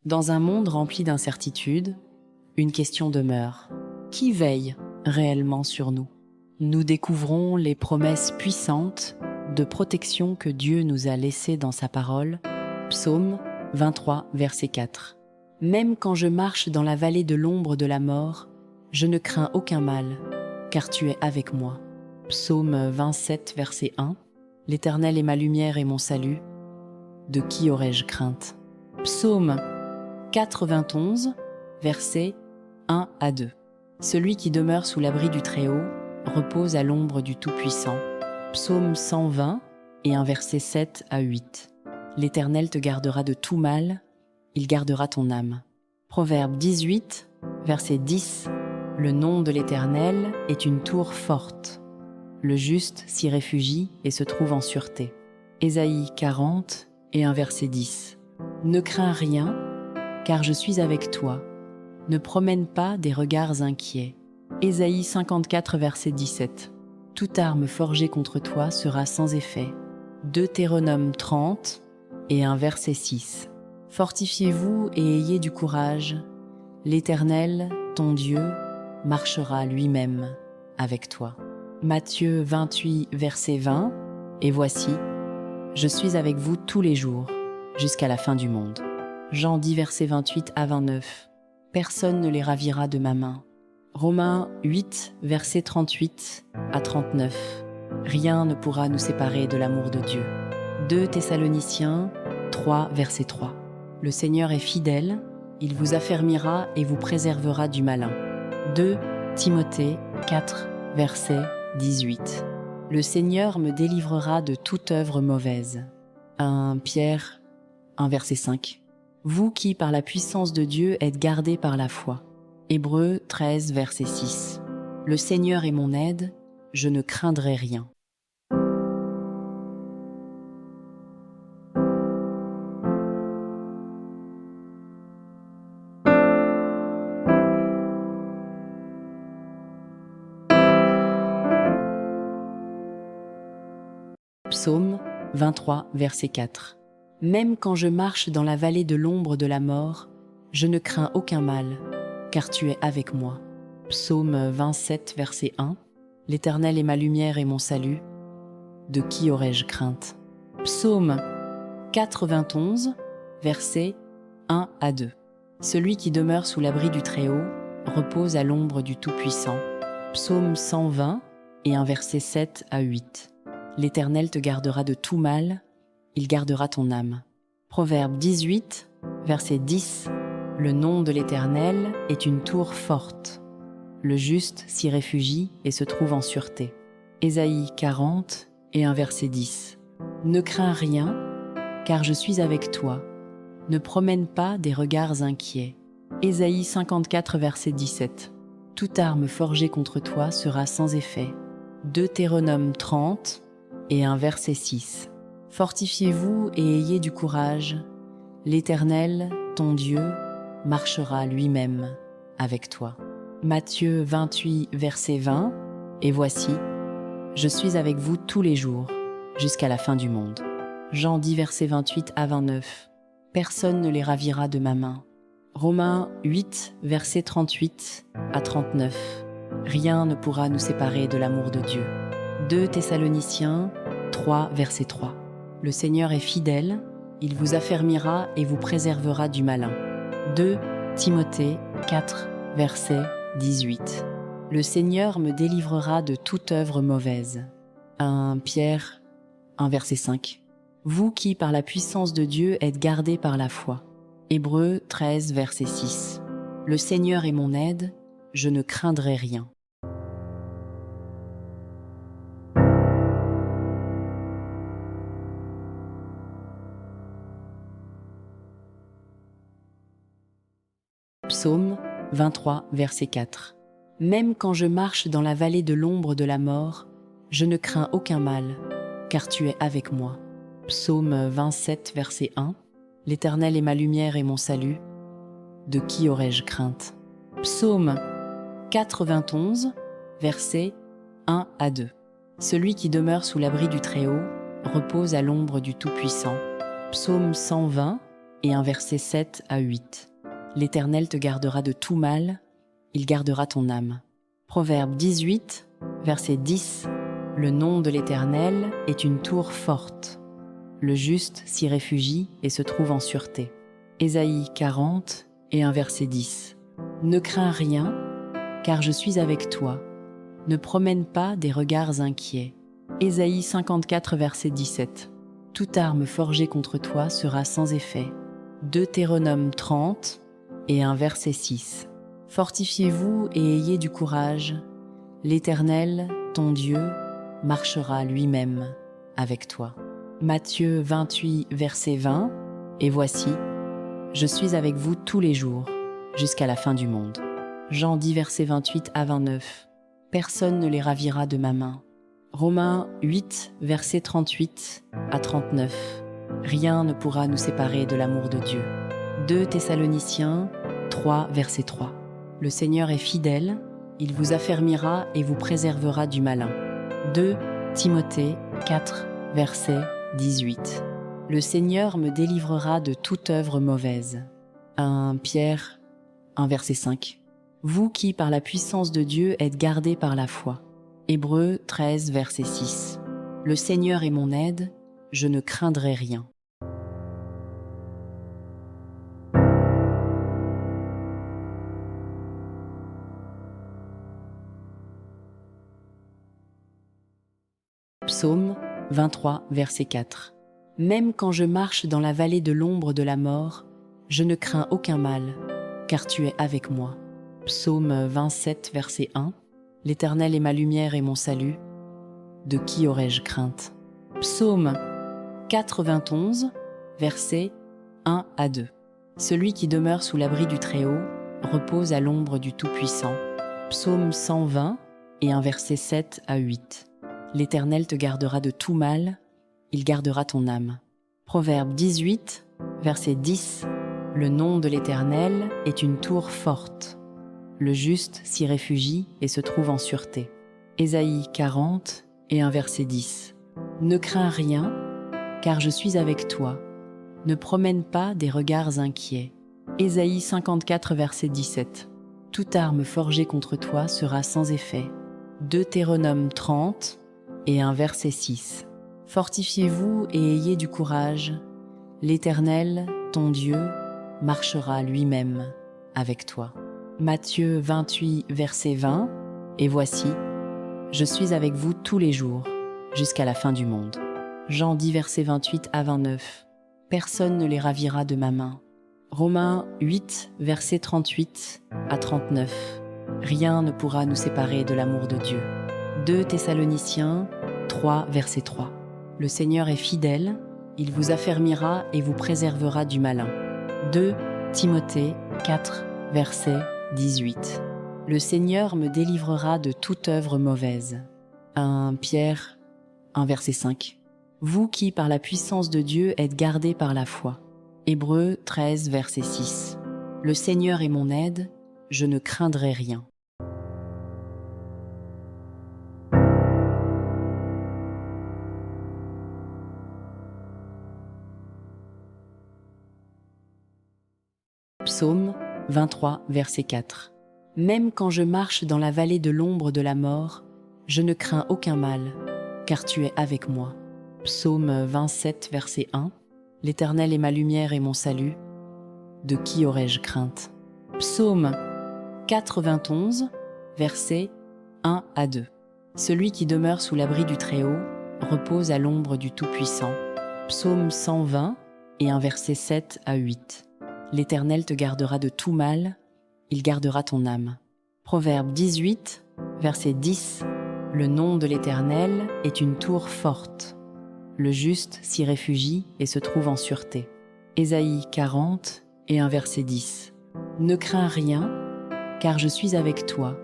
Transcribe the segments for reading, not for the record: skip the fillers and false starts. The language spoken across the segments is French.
Dans un monde rempli d'incertitudes, une question demeure. Qui veille réellement sur nous? Nous découvrons les promesses puissantes de protection que Dieu nous a laissées dans sa parole. Psaume 23, verset 4. Même quand je marche dans la vallée de l'ombre de la mort, je ne crains aucun mal, car tu es avec moi. Psaume 27, verset 1. L'Éternel est ma lumière et mon salut. De qui aurais-je crainte? Psaume 91, versets 1 à 2. Celui qui demeure sous l'abri du Très-Haut repose à l'ombre du Tout-Puissant. Psaume 120 et un verset 7 à 8. L'Éternel te gardera de tout mal, il gardera ton âme. Proverbe 18, verset 10. Le nom de l'Éternel est une tour forte. Le juste s'y réfugie et se trouve en sûreté. Ésaïe 40 et un verset 10. Ne crains rien, car je suis avec toi. Ne promène pas des regards inquiets. Ésaïe 54, verset 17. Toute arme forgée contre toi sera sans effet. Deutéronome 30 et un verset 6. Fortifiez-vous et ayez du courage. L'Éternel, ton Dieu, marchera lui-même avec toi. Matthieu 28, verset 20. Et voici, je suis avec vous tous les jours, jusqu'à la fin du monde. Jean 10, verset 28 à 29. Personne ne les ravira de ma main. Romains 8, verset 38 à 39. Rien ne pourra nous séparer de l'amour de Dieu. 2 Thessaloniciens 3, verset 3. Le Seigneur est fidèle, il vous affermira et vous préservera du malin. 2 Timothée 4, verset 18. Le Seigneur me délivrera de toute œuvre mauvaise. 1 Pierre 1, verset 5. Vous qui, par la puissance de Dieu, êtes gardés par la foi. Hébreux 13, verset 6. Le Seigneur est mon aide, je ne craindrai rien. Psaume 23, verset 4. Même quand je marche dans la vallée de l'ombre de la mort, je ne crains aucun mal, car tu es avec moi. Psaume 27, verset 1. L'Éternel est ma lumière et mon salut. De qui aurais-je crainte? Psaume 91, versets 1 à 2. Celui qui demeure sous l'abri du Très-Haut repose à l'ombre du Tout-Puissant. Psaume 120 et un verset 7 à 8. L'Éternel te gardera de tout mal, il gardera ton âme. Proverbe 18, verset 10. Le nom de l'Éternel est une tour forte. Le juste s'y réfugie et se trouve en sûreté. Ésaïe 40 et un verset 10. Ne crains rien, car je suis avec toi. Ne promène pas des regards inquiets. Ésaïe 54, verset 17. Toute arme forgée contre toi sera sans effet. Deutéronome 30 et un verset 6. Fortifiez-vous et ayez du courage. L'Éternel, ton Dieu, marchera lui-même avec toi. Matthieu 28, verset 20. Et voici, je suis avec vous tous les jours, jusqu'à la fin du monde. Jean 10, verset 28 à 29. Personne ne les ravira de ma main. Romains 8, verset 38 à 39. Rien ne pourra nous séparer de l'amour de Dieu. 2 Thessaloniciens 3, verset 3. Le Seigneur est fidèle, il vous affermira et vous préservera du malin. 2 Timothée 4, verset 18. Le Seigneur me délivrera de toute œuvre mauvaise. 1 Pierre 1, verset 5. Vous qui, par la puissance de Dieu, êtes gardés par la foi. Hébreux 13, verset 6. Le Seigneur est mon aide, je ne craindrai rien. Psaume 23, verset 4. Même quand je marche dans la vallée de l'ombre de la mort, je ne crains aucun mal, car tu es avec moi. Psaume 27, verset 1. L'Éternel est ma lumière et mon salut. De qui aurais-je crainte? Psaume 91, versets 1 à 2. Celui qui demeure sous l'abri du Très-Haut repose à l'ombre du Tout-Puissant. Psaume 120 et un verset 7 à 8. L'Éternel te gardera de tout mal, il gardera ton âme. Proverbe 18, verset 10. Le nom de l'Éternel est une tour forte. Le juste s'y réfugie et se trouve en sûreté. Ésaïe 40 et un verset 10. Ne crains rien, car je suis avec toi. Ne promène pas des regards inquiets. Ésaïe 54, verset 17. Toute arme forgée contre toi sera sans effet. Deutéronome 30 et un verset 6. Fortifiez-vous et ayez du courage. L'Éternel, ton Dieu, marchera lui-même avec toi. Matthieu 28, verset 20. Et voici, je suis avec vous tous les jours, jusqu'à la fin du monde. Jean 10, verset 28 à 29. Personne ne les ravira de ma main. Romains 8, verset 38 à 39. Rien ne pourra nous séparer de l'amour de Dieu. 2 Thessaloniciens 3, verset 3. Le Seigneur est fidèle, il vous affermira et vous préservera du malin. 2 Timothée 4, verset 18. Le Seigneur me délivrera de toute œuvre mauvaise. 1 Pierre 1, verset 5. Vous qui, par la puissance de Dieu, êtes gardés par la foi. Hébreux 13, verset 6. Le Seigneur est mon aide, je ne craindrai rien. Psaume 23, verset 4. Même quand je marche dans la vallée de l'ombre de la mort, je ne crains aucun mal, car tu es avec moi. Psaume 27, verset 1. L'Éternel est ma lumière et mon salut. De qui aurais-je crainte? Psaume 91, versets 1 à 2. Celui qui demeure sous l'abri du Très-Haut repose à l'ombre du Tout-Puissant. Psaume 120 et un verset 7 à 8. L'Éternel te gardera de tout mal, il gardera ton âme. Proverbe 18, verset 10. Le nom de l'Éternel est une tour forte. Le juste s'y réfugie et se trouve en sûreté. Ésaïe 40 et un verset 10. Ne crains rien, car je suis avec toi. Ne promène pas des regards inquiets. Ésaïe 54, verset 17. Toute arme forgée contre toi sera sans effet. Deutéronome 30 et un verset 6. Fortifiez-vous et ayez du courage. L'Éternel, ton Dieu, marchera lui-même avec toi. Matthieu 28, verset 20. Et voici, je suis avec vous tous les jours, jusqu'à la fin du monde. Jean 10, verset 28 à 29. Personne ne les ravira de ma main. Romains 8, verset 38 à 39. Rien ne pourra nous séparer de l'amour de Dieu. 2 Thessaloniciens 3, verset 3. Le Seigneur est fidèle, il vous affermira et vous préservera du malin. 2 Timothée 4, verset 18. Le Seigneur me délivrera de toute œuvre mauvaise. 1 Pierre 1, verset 5. Vous qui, par la puissance de Dieu, êtes gardés par la foi. Hébreux 13, verset 6. Le Seigneur est mon aide, je ne craindrai rien. Psaume 23, verset 4. Même quand je marche dans la vallée de l'ombre de la mort, je ne crains aucun mal, car tu es avec moi. Psaume 27, verset 1. L'Éternel est ma lumière et mon salut. De qui aurais-je crainte? Psaume 91, versets 1 à 2. Celui qui demeure sous l'abri du Très-Haut repose à l'ombre du Tout-Puissant. Psaume 120 et un verset 7 à 8. L'Éternel te gardera de tout mal, il gardera ton âme. Proverbe 18, verset 10. Le nom de l'Éternel est une tour forte. Le juste s'y réfugie et se trouve en sûreté. Ésaïe 40 et un verset 10. Ne crains rien, car je suis avec toi.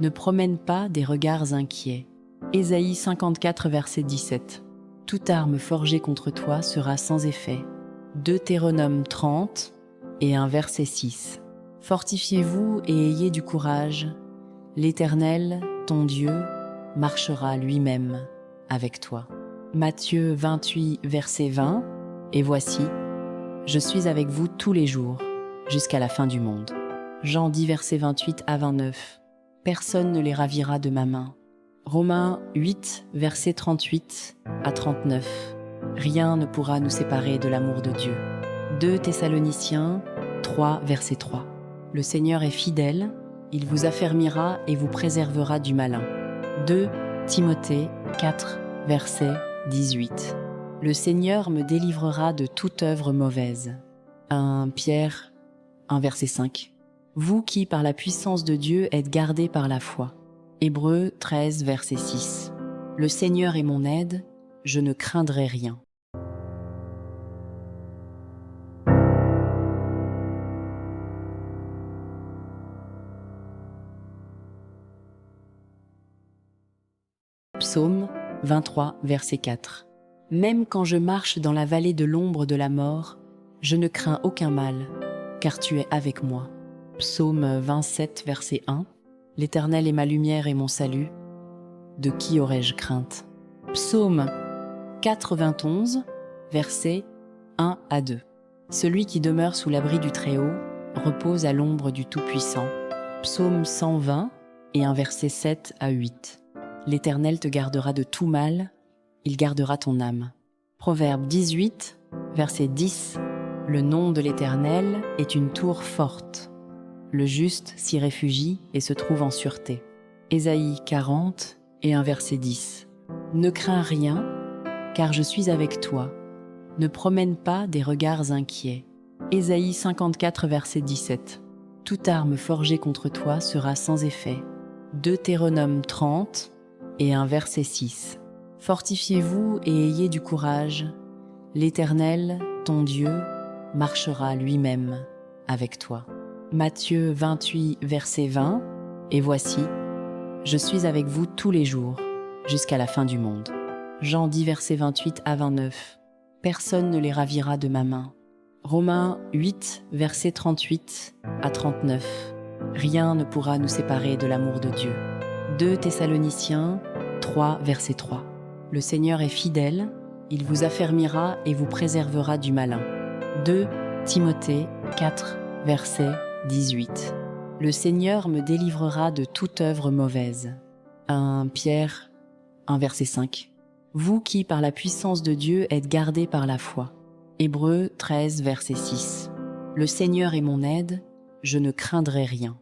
Ne promène pas des regards inquiets. Ésaïe 54, verset 17. Toute arme forgée contre toi sera sans effet. Deutéronome 30 et un verset 6. Fortifiez-vous et ayez du courage. L'Éternel, ton Dieu, marchera lui-même avec toi. Matthieu 28, verset 20. Et voici, Je suis avec vous tous les jours, jusqu'à la fin du monde. Jean 10, versets 28 à 29. Personne ne les ravira de ma main. Romains 8, versets 38 à 39. Rien ne pourra nous séparer de l'amour de Dieu. 2 Thessaloniciens 3, verset 3. Le Seigneur est fidèle, il vous affermira et vous préservera du malin. 2 Timothée 4, verset 18. Le Seigneur me délivrera de toute œuvre mauvaise. 1 Pierre 1, verset 5. Vous qui, par la puissance de Dieu, êtes gardés par la foi. Hébreux 13, verset 6. Le Seigneur est mon aide, je ne craindrai rien. Psaume 23, verset 4. Même quand je marche dans la vallée de l'ombre de la mort, je ne crains aucun mal, car tu es avec moi. Psaume 27, verset 1. L'Éternel est ma lumière et mon salut. De qui aurais-je crainte? Psaume 91, versets 1 à 2. Celui qui demeure sous l'abri du Très-Haut repose à l'ombre du Tout-Puissant. Psaume 120 et un verset 7 à 8. L'Éternel te gardera de tout mal, il gardera ton âme. Proverbe 18, verset 10. Le nom de l'Éternel est une tour forte. Le juste s'y réfugie et se trouve en sûreté. Ésaïe 40 et un verset 10. Ne crains rien, car je suis avec toi. Ne promène pas des regards inquiets. Ésaïe 54, verset 17. Toute arme forgée contre toi sera sans effet. Deutéronome 30 et un verset 6. Fortifiez-vous et ayez du courage. L'Éternel, ton Dieu, marchera lui-même avec toi. Matthieu 28, verset 20. Et voici, je suis avec vous tous les jours, jusqu'à la fin du monde. Jean 10, verset 28 à 29. Personne ne les ravira de ma main. Romains 8, verset 38 à 39. Rien ne pourra nous séparer de l'amour de Dieu. 2 Thessaloniciens 3, verset 3. Le Seigneur est fidèle, il vous affermira et vous préservera du malin. 2 Timothée 4, verset 18. Le Seigneur me délivrera de toute œuvre mauvaise. 1 Pierre 1, verset 5. Vous qui, par la puissance de Dieu, êtes gardés par la foi. Hébreux 13, verset 6. Le Seigneur est mon aide, je ne craindrai rien.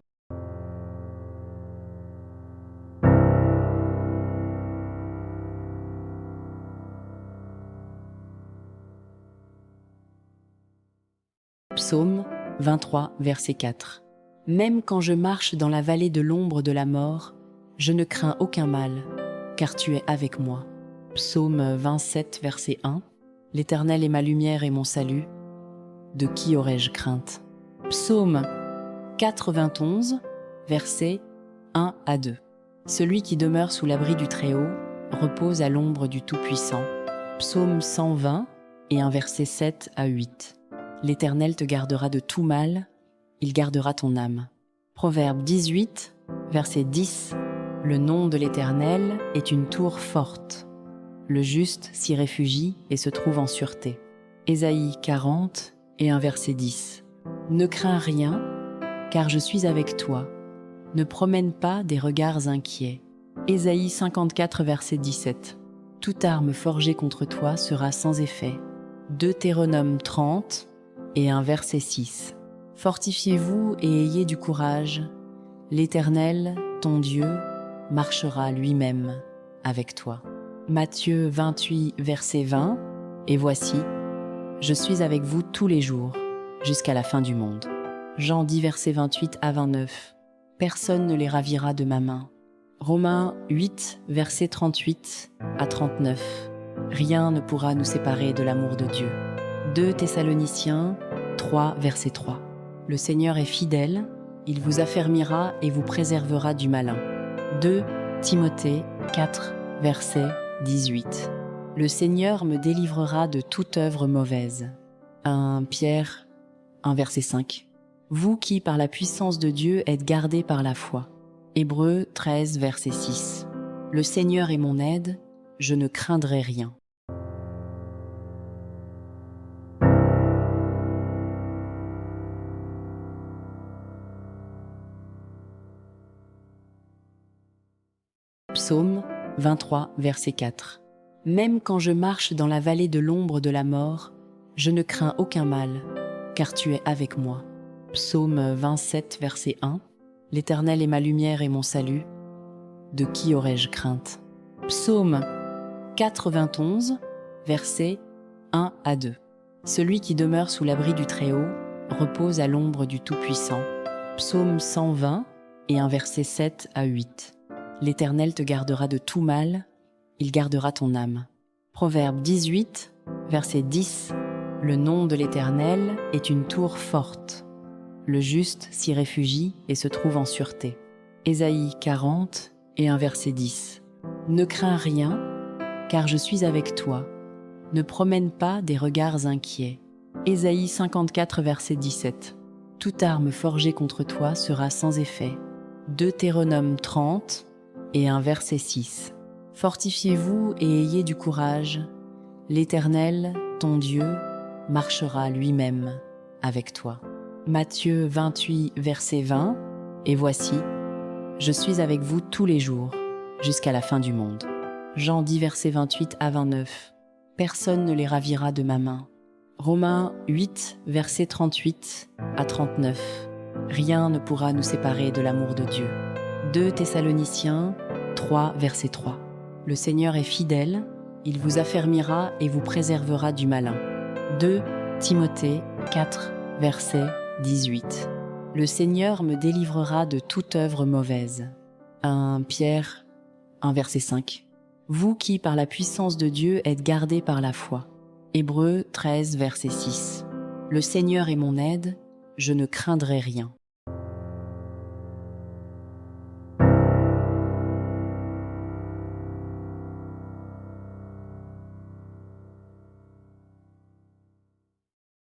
Psaume 23, verset 4. Même quand je marche dans la vallée de l'ombre de la mort, je ne crains aucun mal, car tu es avec moi. Psaume 27, verset 1. L'Éternel est ma lumière et mon salut. De qui aurais-je crainte? Psaume 91, versets 1 à 2. Celui qui demeure sous l'abri du Très-Haut repose à l'ombre du Tout-Puissant. Psaume 120 et un verset 7 à 8. L'Éternel te gardera de tout mal, il gardera ton âme. Proverbe 18, verset 10. Le nom de l'Éternel est une tour forte. Le juste s'y réfugie et se trouve en sûreté. Ésaïe 40 et un verset 10. Ne crains rien, car je suis avec toi. Ne promène pas des regards inquiets. Ésaïe 54, verset 17. Toute arme forgée contre toi sera sans effet. Deutéronome 30 et un verset 6. Fortifiez-vous et ayez du courage. L'Éternel, ton Dieu, marchera lui-même avec toi. Matthieu 28, verset 20. Et voici, je suis avec vous tous les jours, jusqu'à la fin du monde. Jean 10, verset 28 à 29. Personne ne les ravira de ma main. Romains 8, verset 38 à 39. Rien ne pourra nous séparer de l'amour de Dieu. 2 Thessaloniciens 3, verset 3. Le Seigneur est fidèle, il vous affermira et vous préservera du malin. 2 Timothée 4, verset 18. Le Seigneur me délivrera de toute œuvre mauvaise. 1 Pierre 1, verset 5. Vous qui, par la puissance de Dieu, êtes gardés par la foi. Hébreux 13, verset 6. Le Seigneur est mon aide, je ne craindrai rien. Psaume 23, verset 4. Même quand je marche dans la vallée de l'ombre de la mort, je ne crains aucun mal, car tu es avec moi. Psaume 27, verset 1. L'Éternel est ma lumière et mon salut. De qui aurais-je crainte? Psaume 91, versets 1 à 2. Celui qui demeure sous l'abri du Très-Haut repose à l'ombre du Tout-Puissant. Psaume 120 et un verset 7 à 8. L'Éternel te gardera de tout mal, il gardera ton âme. Proverbe 18, verset 10. Le nom de l'Éternel est une tour forte. Le juste s'y réfugie et se trouve en sûreté. Ésaïe 40 et un verset 10. Ne crains rien, car je suis avec toi. Ne promène pas des regards inquiets. Ésaïe 54, verset 17. Toute arme forgée contre toi sera sans effet. Deutéronome 30 et un verset 6. Fortifiez-vous et ayez du courage. L'Éternel, ton Dieu, marchera lui-même avec toi. Matthieu 28, verset 20. Et voici, je suis avec vous tous les jours, jusqu'à la fin du monde. Jean 10, verset 28 à 29. Personne ne les ravira de ma main. Romains 8, verset 38 à 39. Rien ne pourra nous séparer de l'amour de Dieu. 2 Thessaloniciens 3, verset 3. Le Seigneur est fidèle, il vous affermira et vous préservera du malin. 2 Timothée 4, verset 18. Le Seigneur me délivrera de toute œuvre mauvaise. 1 Pierre 1, verset 5. Vous qui, par la puissance de Dieu, êtes gardés par la foi. Hébreux 13, verset 6. Le Seigneur est mon aide, je ne craindrai rien.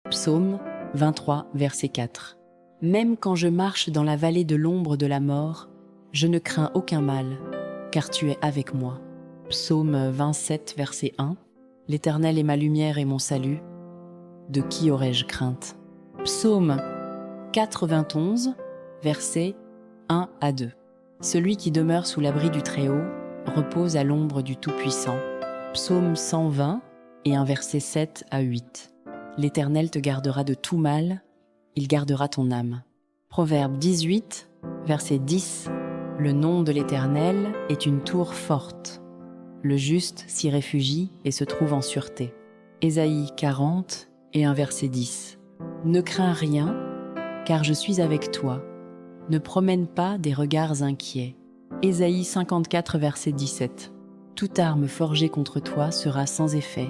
Psaume 23, verset 4. Même quand je marche dans la vallée de l'ombre de la mort, je ne crains aucun mal, car tu es avec moi. Psaume 27, verset 1. L'Éternel est ma lumière et mon salut. De qui aurais-je crainte? Psaume 91, versets 1 à 2. Celui qui demeure sous l'abri du Très-Haut repose à l'ombre du Tout-Puissant. Psaume 120 et un verset 7 à 8. L'Éternel te gardera de tout mal, il gardera ton âme. Proverbe 18, verset 10. Le nom de l'Éternel est une tour forte. Le juste s'y réfugie et se trouve en sûreté. Ésaïe 40 et un verset 10. Ne crains rien, car je suis avec toi. Ne promène pas des regards inquiets. Ésaïe 54, verset 17. Toute arme forgée contre toi sera sans effet.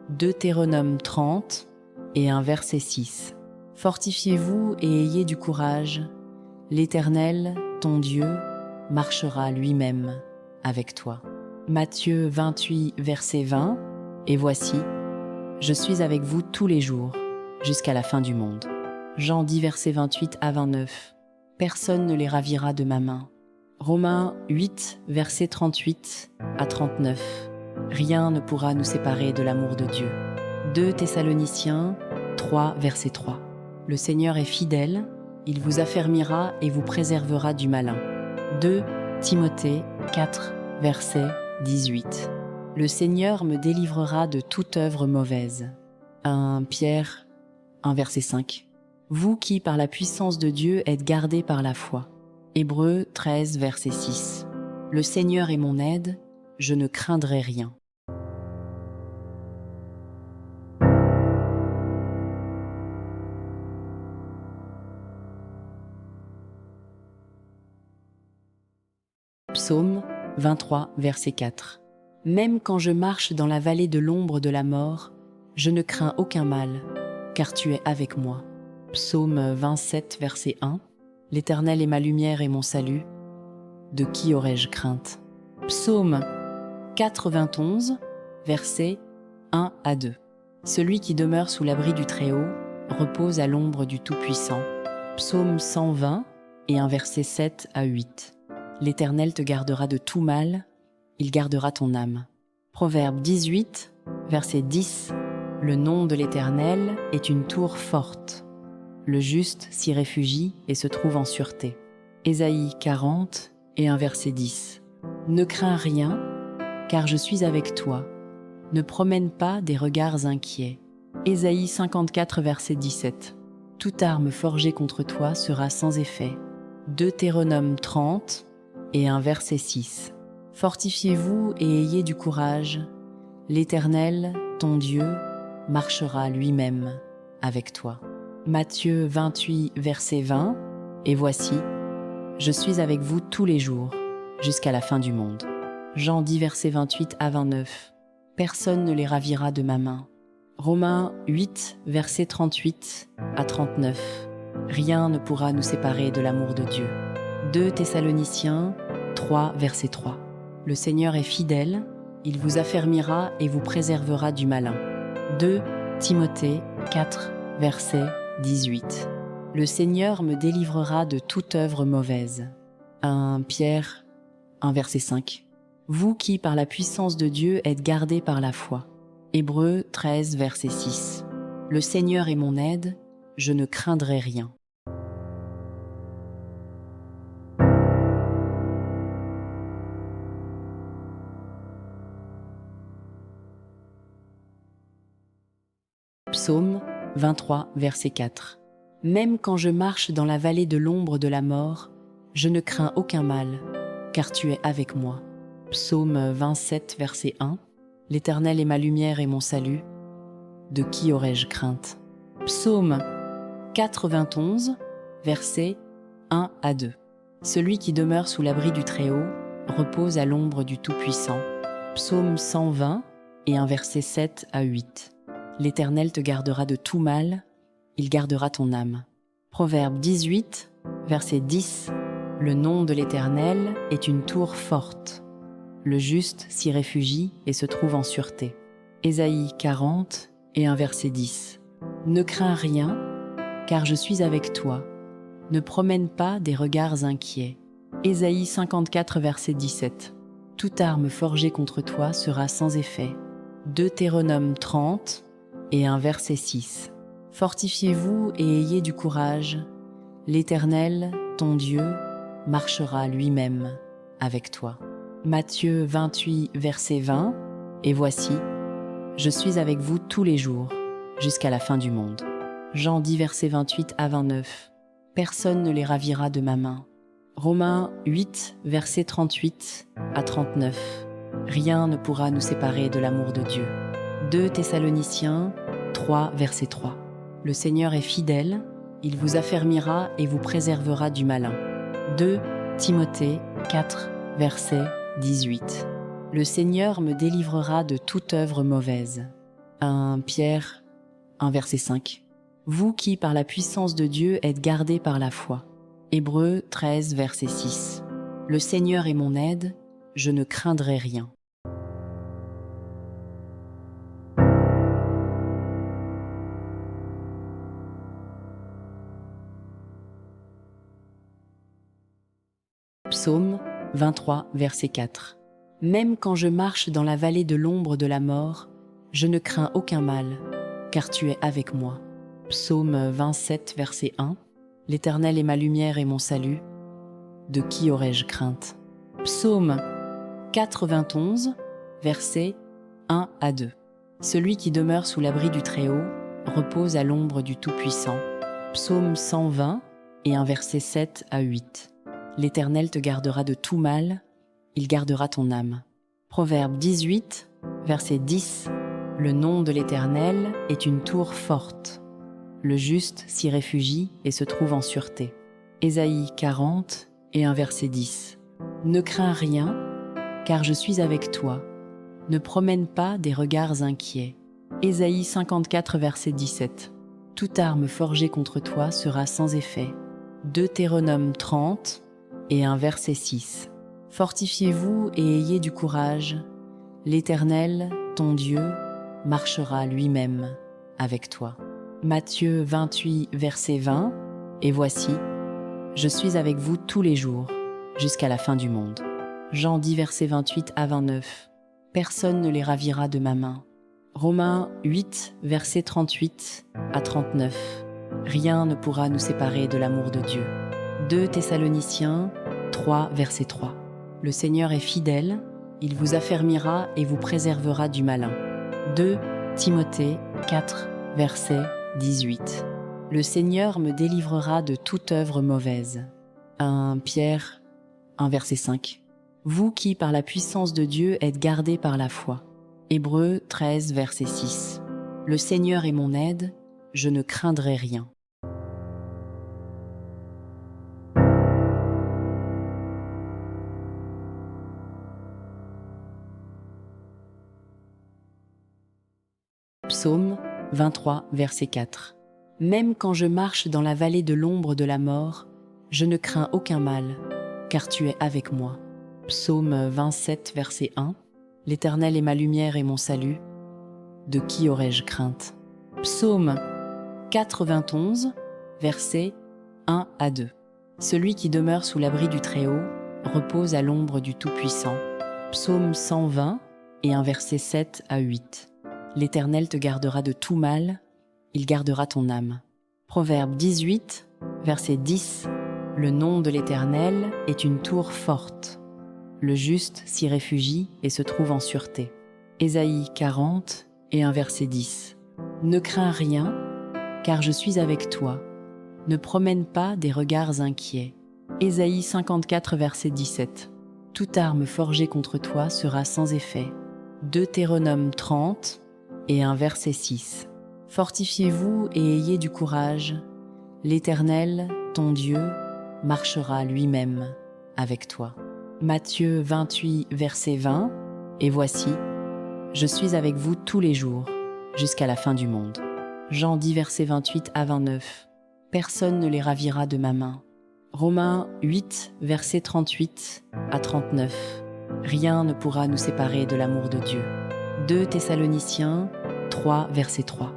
Deutéronome 30 et un verset 6. Fortifiez-vous et ayez du courage. L'Éternel, ton Dieu, marchera lui-même avec toi. Matthieu 28, verset 20. Et voici, je suis avec vous tous les jours, jusqu'à la fin du monde. Jean 10, verset 28 à 29. Personne ne les ravira de ma main. Romains 8, verset 38 à 39. Rien ne pourra nous séparer de l'amour de Dieu. 2 Thessaloniciens 3, verset 3. Le Seigneur est fidèle, il vous affermira et vous préservera du malin. 2 Timothée 4, verset 18. Le Seigneur me délivrera de toute œuvre mauvaise. 1 Pierre 1, verset 5. Vous qui, par la puissance de Dieu, êtes gardés par la foi. Hébreux 13, verset 6. Le Seigneur est mon aide, je ne craindrai rien. Psaume 23, verset 4. Même quand je marche dans la vallée de l'ombre de la mort, je ne crains aucun mal, car tu es avec moi. Psaume 27, verset 1. L'Éternel est ma lumière et mon salut. De qui aurais-je crainte? Psaume 91, versets 1 à 2. Celui qui demeure sous l'abri du Très-Haut repose à l'ombre du Tout-Puissant. Psaume 120 et un verset 7 à 8. L'Éternel te gardera de tout mal, il gardera ton âme. Proverbe 18, verset 10. Le nom de l'Éternel est une tour forte. Le juste s'y réfugie et se trouve en sûreté. Ésaïe 40 et un verset 10. Ne crains rien, car je suis avec toi. Ne promène pas des regards inquiets. Ésaïe 54, verset 17. Toute arme forgée contre toi sera sans effet. Deutéronome 30 et un verset 6. Fortifiez-vous et ayez du courage. L'Éternel, ton Dieu, marchera lui-même avec toi. Matthieu 28, verset 20. Et voici, je suis avec vous tous les jours, jusqu'à la fin du monde. Jean 10, verset 28 à 29. Personne ne les ravira de ma main. Romains 8, verset 38 à 39. Rien ne pourra nous séparer de l'amour de Dieu. 2 Thessaloniciens 3, verset 3. Le Seigneur est fidèle, il vous affermira et vous préservera du malin. 2 Timothée 4, verset 18. Le Seigneur me délivrera de toute œuvre mauvaise. 1 Pierre 1, verset 5. Vous qui, par la puissance de Dieu, êtes gardés par la foi. Hébreux 13, verset 6. Le Seigneur est mon aide, je ne craindrai rien. Psaume 23, verset 4. Même quand je marche dans la vallée de l'ombre de la mort, je ne crains aucun mal, car tu es avec moi. Psaume 27, verset 1. L'Éternel est ma lumière et mon salut. De qui aurais-je crainte? Psaume 91, versets 1 à 2. Celui qui demeure sous l'abri du Très-Haut repose à l'ombre du Tout-Puissant. Psaume 120 et un verset 7 à 8. L'Éternel te gardera de tout mal, il gardera ton âme. Proverbe 18, verset 10. Le nom de l'Éternel est une tour forte. Le juste s'y réfugie et se trouve en sûreté. Ésaïe 40 et un verset 10. Ne crains rien, car je suis avec toi. Ne promène pas des regards inquiets. Ésaïe 54, verset 17. Toute arme forgée contre toi sera sans effet. Deutéronome 30 et un verset 6. Fortifiez-vous et ayez du courage. L'Éternel, ton Dieu, marchera lui-même avec toi. Matthieu 28, verset 20. Et voici, je suis avec vous tous les jours, jusqu'à la fin du monde. Jean 10, verset 28 à 29. Personne ne les ravira de ma main. Romains 8, verset 38 à 39. Rien ne pourra nous séparer de l'amour de Dieu. 2 Thessaloniciens 3, verset 3. Le Seigneur est fidèle, il vous affermira et vous préservera du malin. 2 Timothée 4, verset 18. Le Seigneur me délivrera de toute œuvre mauvaise. 1 Pierre 1, verset 5. Vous qui, par la puissance de Dieu, êtes gardés par la foi. Hébreux 13, verset 6. Le Seigneur est mon aide, je ne craindrai rien. Psaume 23, verset 4. Même quand je marche dans la vallée de l'ombre de la mort, je ne crains aucun mal, car tu es avec moi. Psaume 27, verset 1. L'Éternel est ma lumière et mon salut. De qui aurais-je crainte? Psaume 91, versets 1 à 2. Celui qui demeure sous l'abri du Très-Haut repose à l'ombre du Tout-Puissant. Psaume 120 et un verset 7 à 8. L'Éternel te gardera de tout mal, il gardera ton âme. Proverbe 18, verset 10. Le nom de l'Éternel est une tour forte. Le juste s'y réfugie et se trouve en sûreté. Ésaïe 40 et un verset 10. Ne crains rien, car je suis avec toi. Ne promène pas des regards inquiets. Ésaïe 54, verset 17. Toute arme forgée contre toi sera sans effet. Deutéronome 30 et un verset 6. Fortifiez-vous et ayez du courage. L'Éternel, ton Dieu, marchera lui-même avec toi. Matthieu 28, verset 20. Et voici, je suis avec vous tous les jours, jusqu'à la fin du monde. Jean 10, verset 28 à 29. Personne ne les ravira de ma main. Romains 8, verset 38 à 39. Rien ne pourra nous séparer de l'amour de Dieu. 2 Thessaloniciens 3, verset 3. Le Seigneur est fidèle, il vous affermira et vous préservera du malin. 2 Timothée 4, verset 18. Le Seigneur me délivrera de toute œuvre mauvaise. 1 Pierre 1, verset 5. Vous qui, par la puissance de Dieu, êtes gardés par la foi. Hébreux 13, verset 6. Le Seigneur est mon aide, je ne craindrai rien. Psaume 23, verset 4. Même quand je marche dans la vallée de l'ombre de la mort, je ne crains aucun mal, car tu es avec moi. Psaume 27, verset 1. L'Éternel est ma lumière et mon salut. De qui aurais-je crainte? Psaume 91, versets 1 à 2. Celui qui demeure sous l'abri du Très-Haut repose à l'ombre du Tout-Puissant. Psaume 120 et un verset 7 à 8. L'Éternel te gardera de tout mal, il gardera ton âme. Proverbe 18, verset 10. Le nom de l'Éternel est une tour forte. Le juste s'y réfugie et se trouve en sûreté. Ésaïe 40 et un verset 10. Ne crains rien, car je suis avec toi. Ne promène pas des regards inquiets. Ésaïe 54, verset 17. Toute arme forgée contre toi sera sans effet. Deutéronome 30 et un verset 6. Fortifiez-vous et ayez du courage. L'Éternel, ton Dieu, marchera lui-même avec toi. Matthieu 28, verset 20. Et voici, je suis avec vous tous les jours, jusqu'à la fin du monde. Jean 10, verset 28 à 29. Personne ne les ravira de ma main. Romains 8, verset 38 à 39. Rien ne pourra nous séparer de l'amour de Dieu. 2 Thessaloniciens 3, verset 3.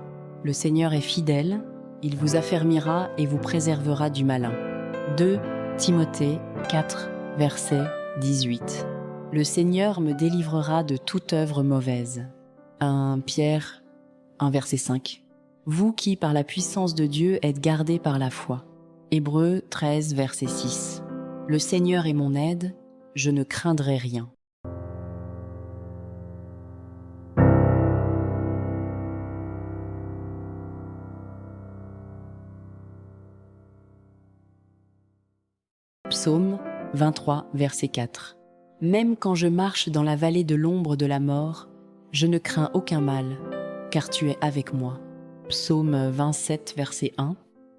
Le Seigneur est fidèle, il vous affermira et vous préservera du malin. 2 Timothée 4, verset 18. Le Seigneur me délivrera de toute œuvre mauvaise. 1 Pierre 1, verset 5. Vous qui, par la puissance de Dieu, êtes gardés par la foi. Hébreux 13, verset 6. Le Seigneur est mon aide, je ne craindrai rien. Psaume 23, verset 4. Même quand je marche dans la vallée de l'ombre de la mort, je ne crains aucun mal, car tu es avec moi. Psaume 27, verset 1.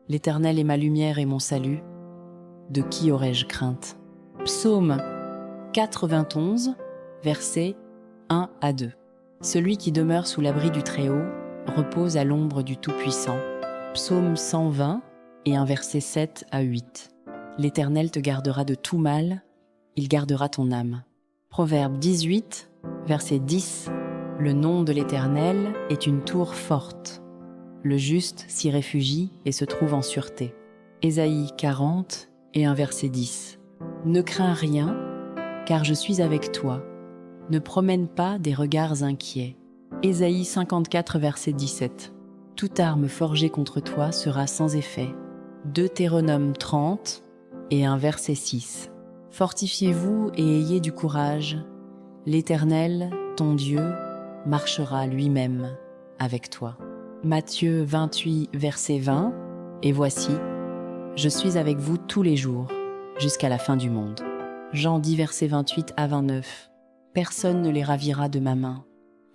L'Éternel est ma lumière et mon salut. De qui aurais-je crainte? Psaume 91, versets 1 à 2. Celui qui demeure sous l'abri du Très-Haut repose à l'ombre du Tout-Puissant. Psaume 120 et un verset 7 à 8. L'Éternel te gardera de tout mal, il gardera ton âme. Proverbe 18, verset 10. Le nom de l'Éternel est une tour forte. Le juste s'y réfugie et se trouve en sûreté. Ésaïe 40 et un verset 10. Ne crains rien, car je suis avec toi. Ne promène pas des regards inquiets. Ésaïe 54, verset 17. Toute arme forgée contre toi sera sans effet. Deutéronome 30 et un verset 6. Fortifiez-vous et ayez du courage. L'Éternel, ton Dieu, marchera lui-même avec toi. Matthieu 28, verset 20. Et voici, je suis avec vous tous les jours, jusqu'à la fin du monde. Jean 10, verset 28 à 29. Personne ne les ravira de ma main.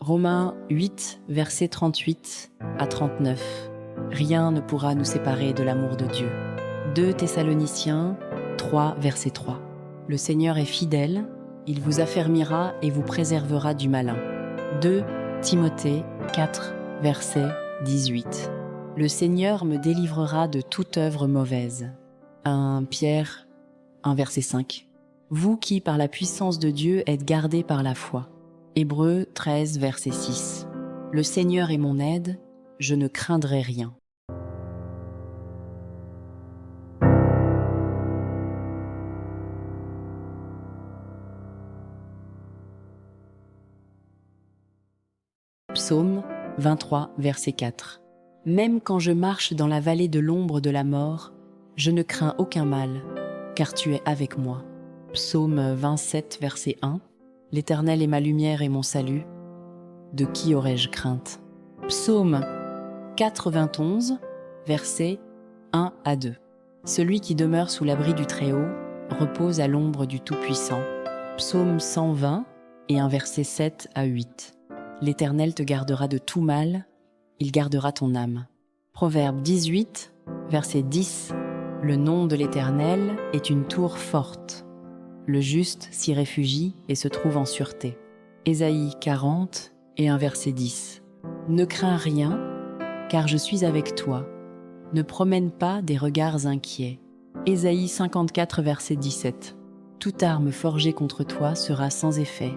Romains 8, verset 38 à 39. Rien ne pourra nous séparer de l'amour de Dieu. 2 Thessaloniciens 3, verset 3. Le Seigneur est fidèle, il vous affermira et vous préservera du malin. 2 Timothée 4, verset 18. Le Seigneur me délivrera de toute œuvre mauvaise. 1 Pierre 1, verset 5. Vous qui, par la puissance de Dieu, êtes gardés par la foi. Hébreux 13, verset 6. Le Seigneur est mon aide, je ne craindrai rien. Psaume 23, verset 4. Même quand je marche dans la vallée de l'ombre de la mort, je ne crains aucun mal, car tu es avec moi. Psaume 27, verset 1. L'Éternel est ma lumière et mon salut. De qui aurais-je crainte? Psaume 91, versets 1 à 2. Celui qui demeure sous l'abri du Très-Haut repose à l'ombre du Tout-Puissant. Psaume 120 et un verset 7 à 8. L'Éternel te gardera de tout mal, il gardera ton âme. Proverbe 18, verset 10. Le nom de l'Éternel est une tour forte. Le juste s'y réfugie et se trouve en sûreté. Ésaïe 40 et un verset 10. Ne crains rien, car je suis avec toi. Ne promène pas des regards inquiets. Ésaïe 54, verset 17. Toute arme forgée contre toi sera sans effet.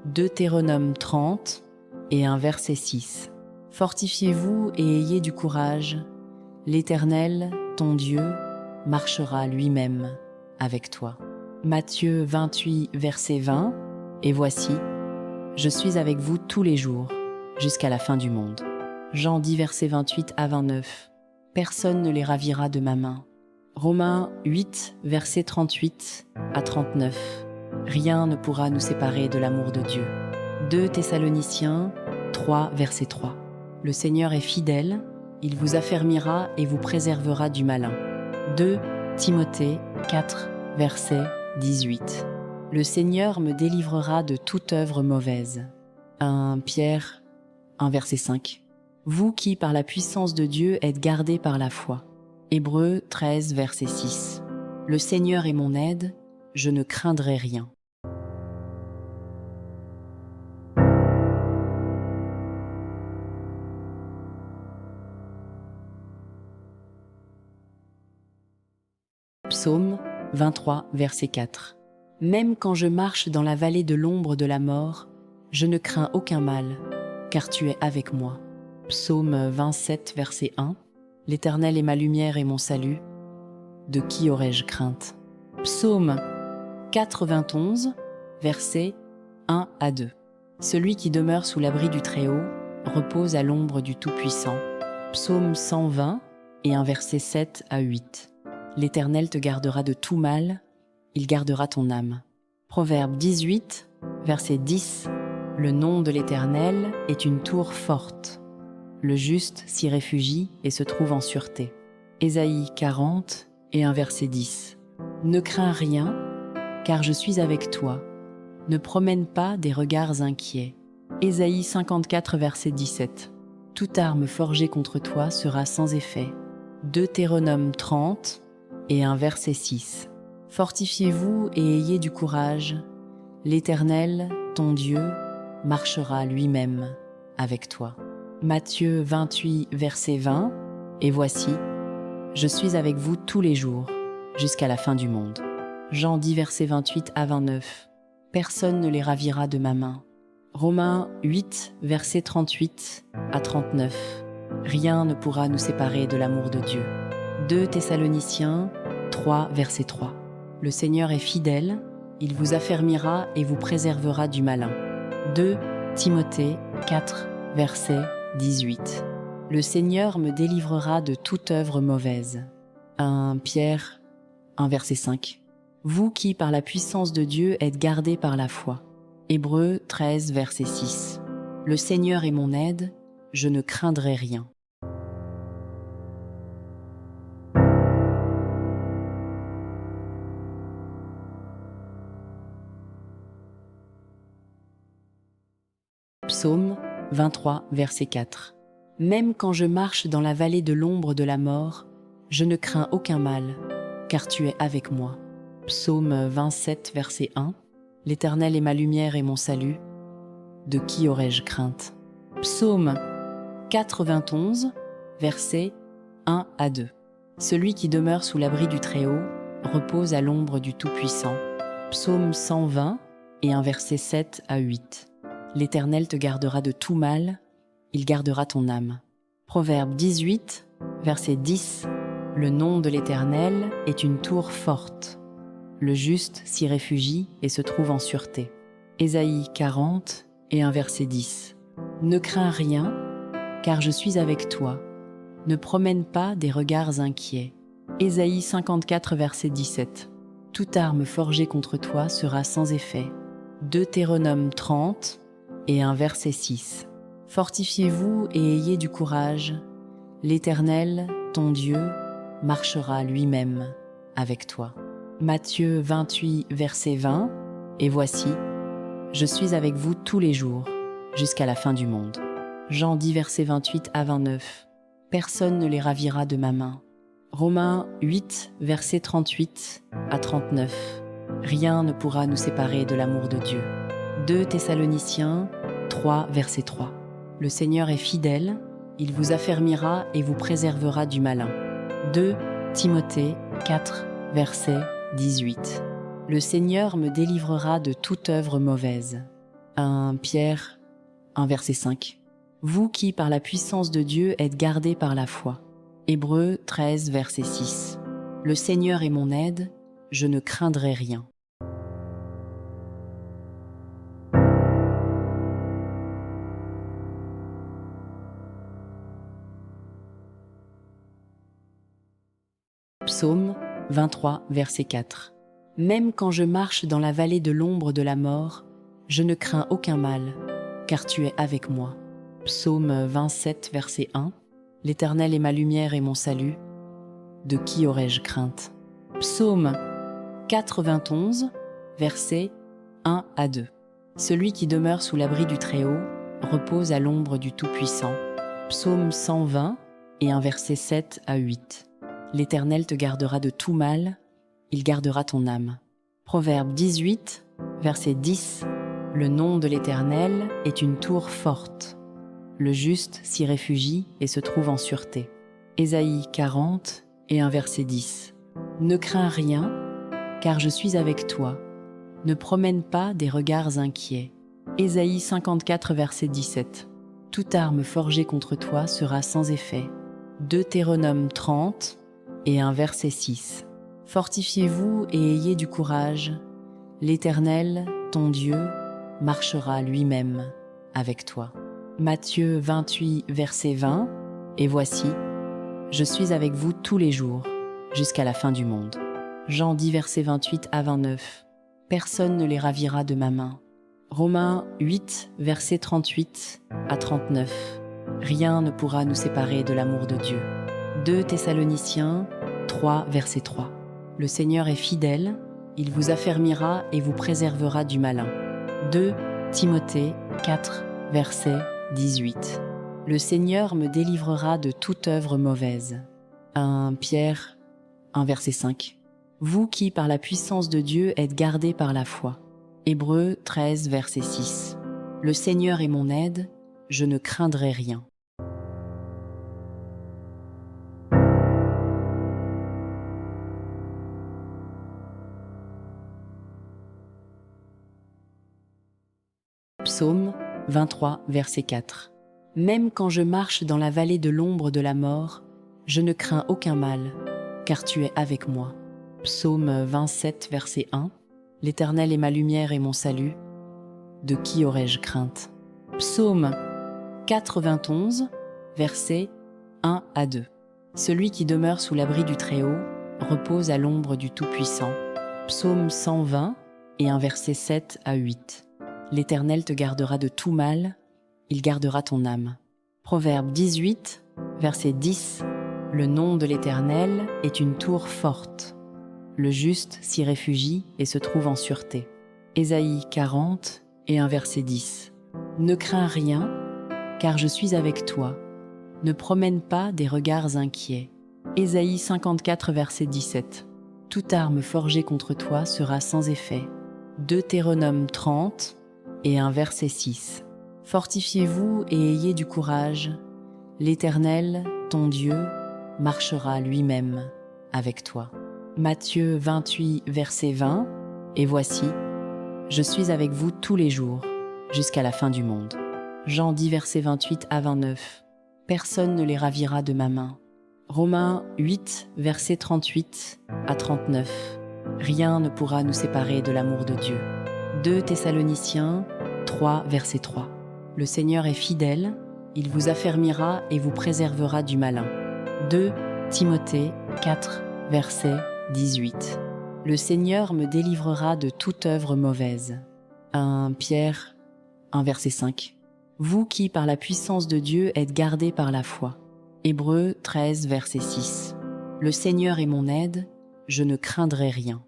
Deutéronome 30 et un verset 6. Fortifiez-vous et ayez du courage. L'Éternel, ton Dieu, marchera lui-même avec toi. Matthieu 28, verset 20. Et voici, je suis avec vous tous les jours, jusqu'à la fin du monde. Jean 10, verset 28 à 29. Personne ne les ravira de ma main. Romains 8, verset 38 à 39. Rien ne pourra nous séparer de l'amour de Dieu. 2 Thessaloniciens 3, verset 3. Le Seigneur est fidèle, il vous affermira et vous préservera du malin. 2 Timothée 4, verset 18. Le Seigneur me délivrera de toute œuvre mauvaise. 1 Pierre 1, verset 5. Vous qui, par la puissance de Dieu, êtes gardés par la foi. Hébreux 13, verset 6. Le Seigneur est mon aide, je ne craindrai rien. Psaume 23, verset 4. Même quand je marche dans la vallée de l'ombre de la mort, je ne crains aucun mal, car tu es avec moi. Psaume 27, verset 1. L'Éternel est ma lumière et mon salut. De qui aurais-je crainte? Psaume 91, versets 1 à 2. Celui qui demeure sous l'abri du Très-Haut repose à l'ombre du Tout-Puissant. Psaume 120 et un verset 7 à 8. L'Éternel te gardera de tout mal, il gardera ton âme. Proverbe 18, verset 10. Le nom de l'Éternel est une tour forte. Le juste s'y réfugie et se trouve en sûreté. Ésaïe 40 et un verset 10. Ne crains rien, car je suis avec toi. Ne promène pas des regards inquiets. Ésaïe 54, verset 17. Toute arme forgée contre toi sera sans effet. Deutéronome 30 et un verset 6. Fortifiez-vous et ayez du courage. L'Éternel, ton Dieu, marchera lui-même avec toi. Matthieu 28, verset 20. Et voici, je suis avec vous tous les jours, jusqu'à la fin du monde. Jean 10, verset 28 à 29. Personne ne les ravira de ma main. Romains 8, verset 38 à 39. Rien ne pourra nous séparer de l'amour de Dieu. 2 Thessaloniciens 3, verset 3. Le Seigneur est fidèle, il vous affermira et vous préservera du malin. 2 Timothée 4, verset 18. Le Seigneur me délivrera de toute œuvre mauvaise. 1 Pierre 1, verset 5. Vous qui, par la puissance de Dieu, êtes gardés par la foi. Hébreux 13, verset 6. Le Seigneur est mon aide, je ne craindrai rien. Psaume 23, verset 4. Même quand je marche dans la vallée de l'ombre de la mort, je ne crains aucun mal, car tu es avec moi. Psaume 27, verset 1. L'Éternel est ma lumière et mon salut. De qui aurais-je crainte? Psaume 91, versets 1 à 2. Celui qui demeure sous l'abri du Très-Haut repose à l'ombre du Tout-Puissant. Psaume 120 et un verset 7 à 8. L'Éternel te gardera de tout mal, il gardera ton âme. Proverbe 18, verset 10. Le nom de l'Éternel est une tour forte. Le juste s'y réfugie et se trouve en sûreté. Ésaïe 40 et un verset 10. Ne crains rien, car je suis avec toi. Ne promène pas des regards inquiets. Ésaïe 54, verset 17. Toute arme forgée contre toi sera sans effet. Deutéronome 30 et un verset 6. Fortifiez-vous et ayez du courage. L'Éternel, ton Dieu, marchera lui-même avec toi. Matthieu 28, verset 20. Et voici, je suis avec vous tous les jours, jusqu'à la fin du monde. Jean 10, verset 28 à 29. Personne ne les ravira de ma main. Romains 8, verset 38 à 39. Rien ne pourra nous séparer de l'amour de Dieu. 2 Thessaloniciens 3, verset 3. Le Seigneur est fidèle, il vous affermira et vous préservera du malin. 2 Timothée 4, verset 18. Le Seigneur me délivrera de toute œuvre mauvaise. 1 Pierre 1, verset 5. Vous qui, par la puissance de Dieu, êtes gardés par la foi. Hébreux 13, verset 6. Le Seigneur est mon aide, je ne craindrai rien. Psaume 23, verset 4. Même quand je marche dans la vallée de l'ombre de la mort, je ne crains aucun mal, car tu es avec moi. Psaume 27, verset 1. L'Éternel est ma lumière et mon salut. De qui aurais-je crainte? Psaume 91, versets 1 à 2. Celui qui demeure sous l'abri du Très-Haut repose à l'ombre du Tout-Puissant. Psaume 120 et un verset 7 à 8. L'Éternel te gardera de tout mal, il gardera ton âme. Proverbe 18, verset 10. Le nom de l'Éternel est une tour forte. Le juste s'y réfugie et se trouve en sûreté. Ésaïe 40 et un verset 10. Ne crains rien, car je suis avec toi. Ne promène pas des regards inquiets. Ésaïe 54, verset 17. Toute arme forgée contre toi sera sans effet. Deutéronome 30 et un verset 6. Fortifiez-vous et ayez du courage. L'Éternel, ton Dieu, marchera lui-même avec toi. Matthieu 28, verset 20. Et voici, je suis avec vous tous les jours, jusqu'à la fin du monde. Jean 10, verset 28 à 29. Personne ne les ravira de ma main. Romains 8, verset 38 à 39. Rien ne pourra nous séparer de l'amour de Dieu. 2 Thessaloniciens 3, verset 3. Le Seigneur est fidèle, il vous affermira et vous préservera du malin. 2 Timothée 4, verset 18. Le Seigneur me délivrera de toute œuvre mauvaise. 1 Pierre 1, verset 5. Vous qui, par la puissance de Dieu, êtes gardés par la foi. Hébreux 13, verset 6. Le Seigneur est mon aide, je ne craindrai rien. Psaume 23, verset 4. Même quand je marche dans la vallée de l'ombre de la mort, je ne crains aucun mal, car tu es avec moi. Psaume 27, verset 1. L'Éternel est ma lumière et mon salut. De qui aurais-je crainte? Psaume 91, versets 1 à 2. Celui qui demeure sous l'abri du Très-Haut repose à l'ombre du Tout-Puissant. Psaume 120 et un verset 7 à 8. L'Éternel te gardera de tout mal, il gardera ton âme. Proverbe 18, verset 10. Le nom de l'Éternel est une tour forte. Le juste s'y réfugie et se trouve en sûreté. Ésaïe 40 et un verset 10. Ne crains rien, car je suis avec toi. Ne promène pas des regards inquiets. Ésaïe 54, verset 17. Toute arme forgée contre toi sera sans effet. Deutéronome 30 et un verset 6. Fortifiez-vous et ayez du courage. L'Éternel, ton Dieu, marchera lui-même avec toi. Matthieu 28, verset 20. Et voici, je suis avec vous tous les jours, jusqu'à la fin du monde. Jean 10, verset 28 à 29. Personne ne les ravira de ma main. Romains 8, verset 38 à 39. Rien ne pourra nous séparer de l'amour de Dieu. 2 Thessaloniciens 3, verset 3. Le Seigneur est fidèle, il vous affermira et vous préservera du malin. 2 Timothée 4, verset 18. Le Seigneur me délivrera de toute œuvre mauvaise. 1 Pierre 1 verset 5. Vous qui, par la puissance de Dieu, êtes gardés par la foi. Hébreux 13 verset 6. Le Seigneur est mon aide, je ne craindrai rien.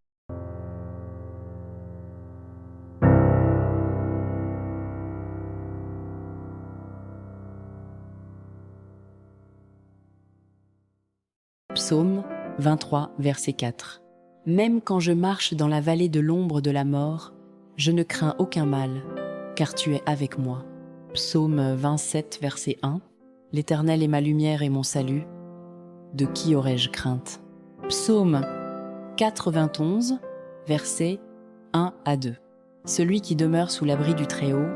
Psaume 23 verset 4. Même quand je marche dans la vallée de l'ombre de la mort, je ne crains aucun mal, car tu es avec moi. Psaume 27 verset 1. L'Éternel est ma lumière et mon salut. De qui aurais-je crainte? Psaume 91 versets 1 à 2. Celui qui demeure sous l'abri du Très-Haut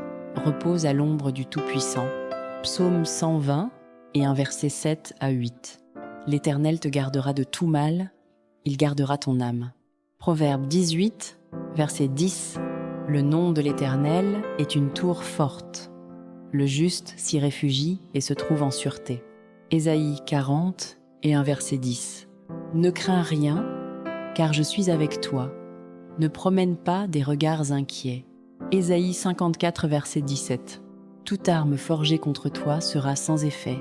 repose à l'ombre du Tout-Puissant. Psaume 120 et un verset 7 à 8. L'Éternel te gardera de tout mal, il gardera ton âme. Proverbe 18, verset 10. Le nom de l'Éternel est une tour forte. Le juste s'y réfugie et se trouve en sûreté. Ésaïe 40 et un verset 10. Ne crains rien, car je suis avec toi. Ne promène pas des regards inquiets. Ésaïe 54, verset 17. Toute arme forgée contre toi sera sans effet.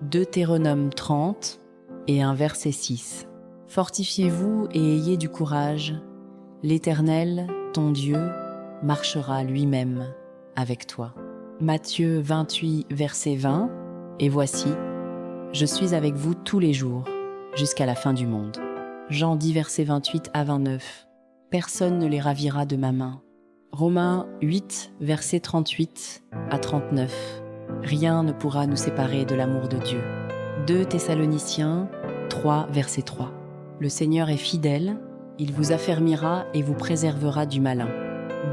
Deutéronome 30 et un verset 6. Fortifiez-vous et ayez du courage. L'Éternel, ton Dieu, marchera lui-même avec toi. Matthieu 28, verset 20. Et voici, je suis avec vous tous les jours, jusqu'à la fin du monde. Jean 10, verset 28 à 29. Personne ne les ravira de ma main. Romains 8, verset 38 à 39. Rien ne pourra nous séparer de l'amour de Dieu. 2 Thessaloniciens 3, verset 3. Le Seigneur est fidèle, il vous affermira et vous préservera du malin.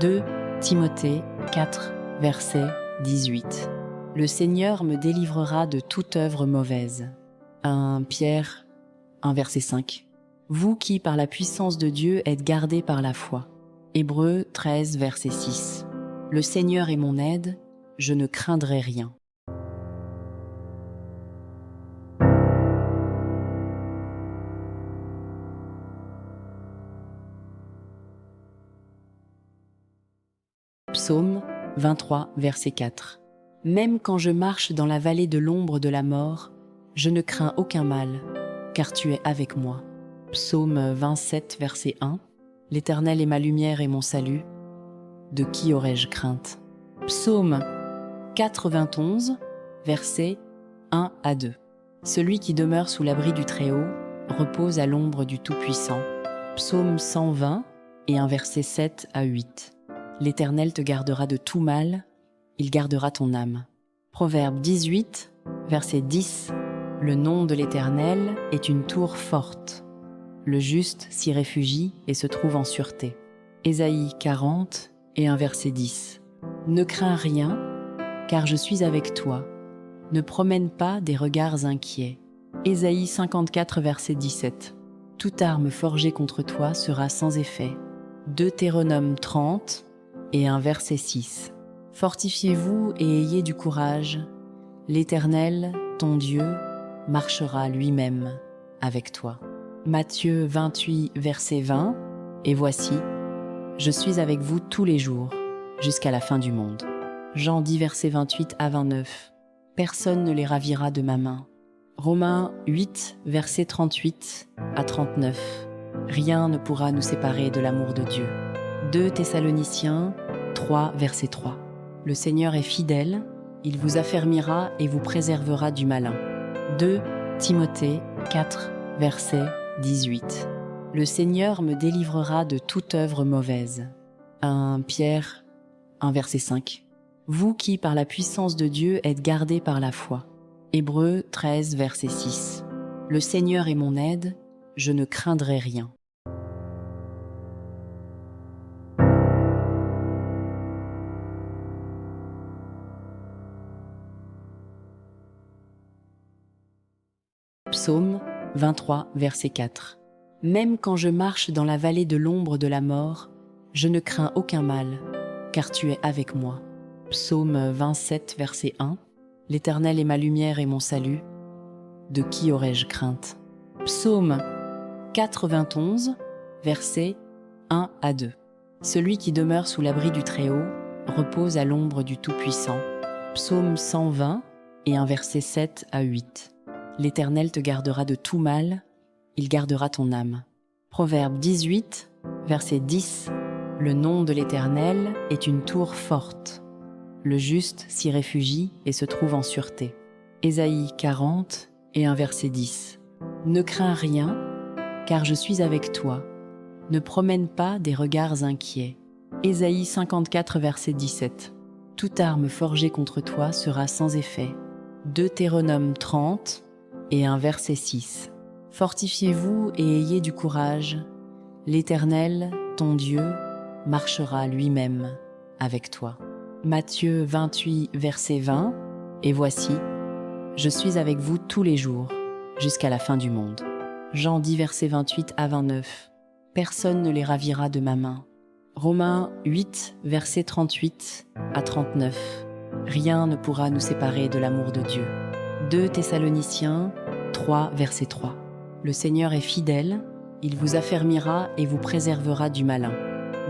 2 Timothée 4, verset 18. Le Seigneur me délivrera de toute œuvre mauvaise. 1 Pierre 1 verset 5. Vous qui, par la puissance de Dieu, êtes gardés par la foi. Hébreux 13 verset 6. Le Seigneur est mon aide, je ne craindrai rien. Psaume 23 verset 4. Même quand je marche dans la vallée de l'ombre de la mort, je ne crains aucun mal, car tu es avec moi. Psaume 27, verset 1. L'Éternel est ma lumière et mon salut. De qui aurais-je crainte? Psaume 91, versets 1 à 2. Celui qui demeure sous l'abri du Très-Haut repose à l'ombre du Tout-Puissant. Psaume 120 et un verset 7 à 8. L'Éternel te gardera de tout mal, il gardera ton âme. Proverbe 18, verset 10. Le nom de l'Éternel est une tour forte. Le juste s'y réfugie et se trouve en sûreté. Ésaïe 40 et un verset 10. Ne crains rien, car je suis avec toi. Ne promène pas des regards inquiets. Ésaïe 54, verset 17. Toute arme forgée contre toi sera sans effet. Deutéronome 30 et un verset 6. Fortifiez-vous et ayez du courage. L'Éternel, ton Dieu, marchera lui-même avec toi. Matthieu 28, verset 20. Et voici, je suis avec vous tous les jours, jusqu'à la fin du monde. Jean 10, verset 28 à 29. Personne ne les ravira de ma main. Romains 8, verset 38 à 39. Rien ne pourra nous séparer de l'amour de Dieu. 2 Thessaloniciens 3, verset 3. Le Seigneur est fidèle, il vous affermira et vous préservera du malin. 2 Timothée 4, verset 18. Le Seigneur me délivrera de toute œuvre mauvaise. 1 Pierre 1 verset 5. Vous qui, par la puissance de Dieu, êtes gardés par la foi. Hébreux 13 verset 6. Le Seigneur est mon aide, je ne craindrai rien. Psaume 23, verset 4. Même quand je marche dans la vallée de l'ombre de la mort, je ne crains aucun mal, car tu es avec moi. Psaume 27, verset 1. L'Éternel est ma lumière et mon salut. De qui aurais-je crainte? Psaume 91, versets 1 à 2. Celui qui demeure sous l'abri du Très-Haut repose à l'ombre du Tout-Puissant. Psaume 120 et un verset 7 à 8. L'Éternel te gardera de tout mal, il gardera ton âme. Proverbe 18, verset 10. Le nom de l'Éternel est une tour forte. Le juste s'y réfugie et se trouve en sûreté. Ésaïe 40 et un verset 10. Ne crains rien, car je suis avec toi. Ne promène pas des regards inquiets. Ésaïe 54, verset 17. Toute arme forgée contre toi sera sans effet. Deutéronome 30 et un verset 6. Fortifiez-vous et ayez du courage. L'Éternel, ton Dieu, marchera lui-même avec toi. Matthieu 28, verset 20. Et voici, je suis avec vous tous les jours, jusqu'à la fin du monde. Jean 10, verset 28 à 29. Personne ne les ravira de ma main. Romains 8, verset 38 à 39. Rien ne pourra nous séparer de l'amour de Dieu. 2 Thessaloniciens 3, verset 3. Le Seigneur est fidèle, il vous affermira et vous préservera du malin.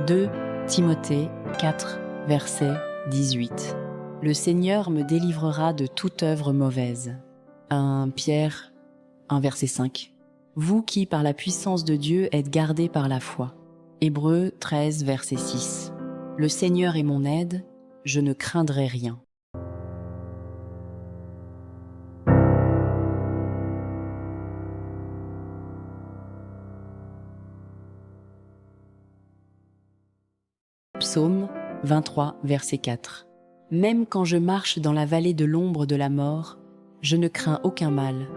2 Timothée 4, verset 18. Le Seigneur me délivrera de toute œuvre mauvaise. 1 Pierre 1, verset 5. Vous qui, par la puissance de Dieu, êtes gardés par la foi. Hébreux 13, verset 6. Le Seigneur est mon aide, je ne craindrai rien. Psaume 23, verset 4. Même quand je marche dans la vallée de l'ombre de la mort, je ne crains aucun mal,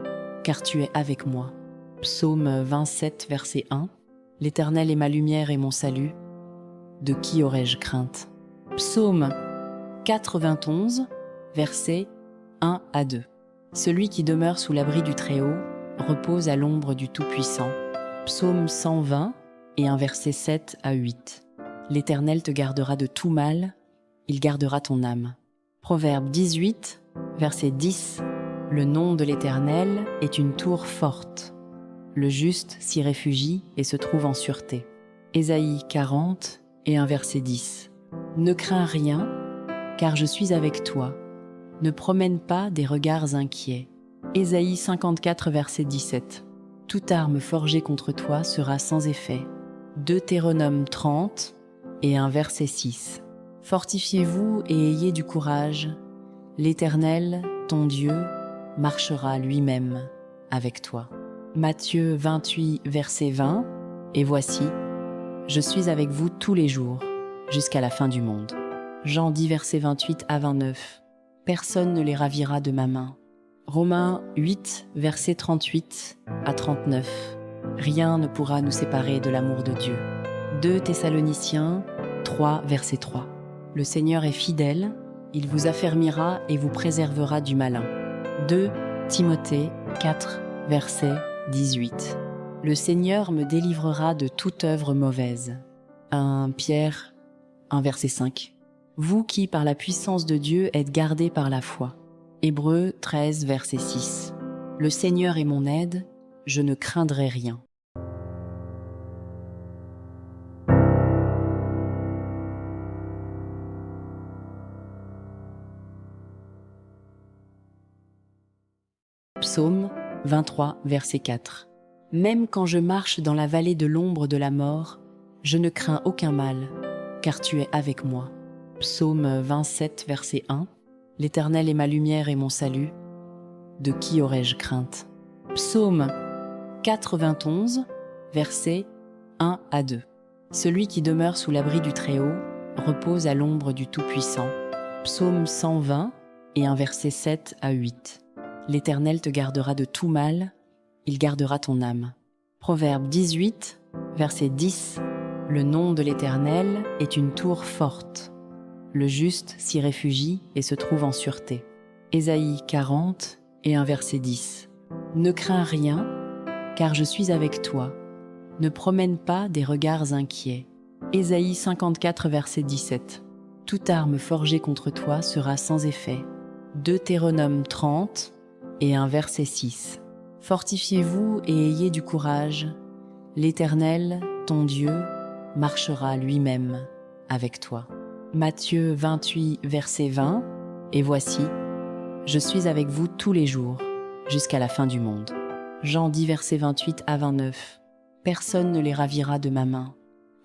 car tu es avec moi. Psaume 27, verset 1. L'Éternel est ma lumière et mon salut. De qui aurais-je crainte? Psaume 91, versets 1 à 2. Celui qui demeure sous l'abri du Très-Haut repose à l'ombre du Tout-Puissant. Psaume 120 et un verset 7 à 8. L'Éternel te gardera de tout mal, il gardera ton âme. Proverbe 18, verset 10. Le nom de l'Éternel est une tour forte. Le juste s'y réfugie et se trouve en sûreté. Ésaïe 40 et un verset 10. Ne crains rien, car je suis avec toi. Ne promène pas des regards inquiets. Ésaïe 54, verset 17. Toute arme forgée contre toi sera sans effet. Deutéronome 30 et un verset 6. Fortifiez-vous et ayez du courage. L'Éternel, ton Dieu, marchera lui-même avec toi. Matthieu 28, verset 20. Et voici, je suis avec vous tous les jours, jusqu'à la fin du monde. Jean 10, verset 28 à 29. Personne ne les ravira de ma main. Romains 8, verset 38 à 39. Rien ne pourra nous séparer de l'amour de Dieu. 2 Thessaloniciens 3, verset 3. Le Seigneur est fidèle, il vous affermira et vous préservera du malin. 2 Timothée 4, verset 18. Le Seigneur me délivrera de toute œuvre mauvaise. 1 Pierre 1, verset 5. Vous qui, par la puissance de Dieu, êtes gardés par la foi. Hébreux 13, verset 6. Le Seigneur est mon aide, je ne craindrai rien. Psaume 23, verset 4. Même quand je marche dans la vallée de l'ombre de la mort, je ne crains aucun mal, car tu es avec moi. Psaume 27, verset 1. L'Éternel est ma lumière et mon salut. De qui aurais-je crainte? Psaume 91, versets 1 à 2. Celui qui demeure sous l'abri du Très-Haut repose à l'ombre du Tout-Puissant. Psaume 120 et un verset 7 à 8. L'Éternel te gardera de tout mal, il gardera ton âme. Proverbe 18, verset 10. Le nom de l'Éternel est une tour forte. Le juste s'y réfugie et se trouve en sûreté. Ésaïe 40 et un verset 10. Ne crains rien, car je suis avec toi. Ne promène pas des regards inquiets. Ésaïe 54, verset 17. Toute arme forgée contre toi sera sans effet. Deutéronome 30 et un verset 6. Fortifiez-vous et ayez du courage. L'Éternel, ton Dieu, marchera lui-même avec toi. Matthieu 28, verset 20. Et voici, je suis avec vous tous les jours, jusqu'à la fin du monde. Jean 10, verset 28 à 29. Personne ne les ravira de ma main.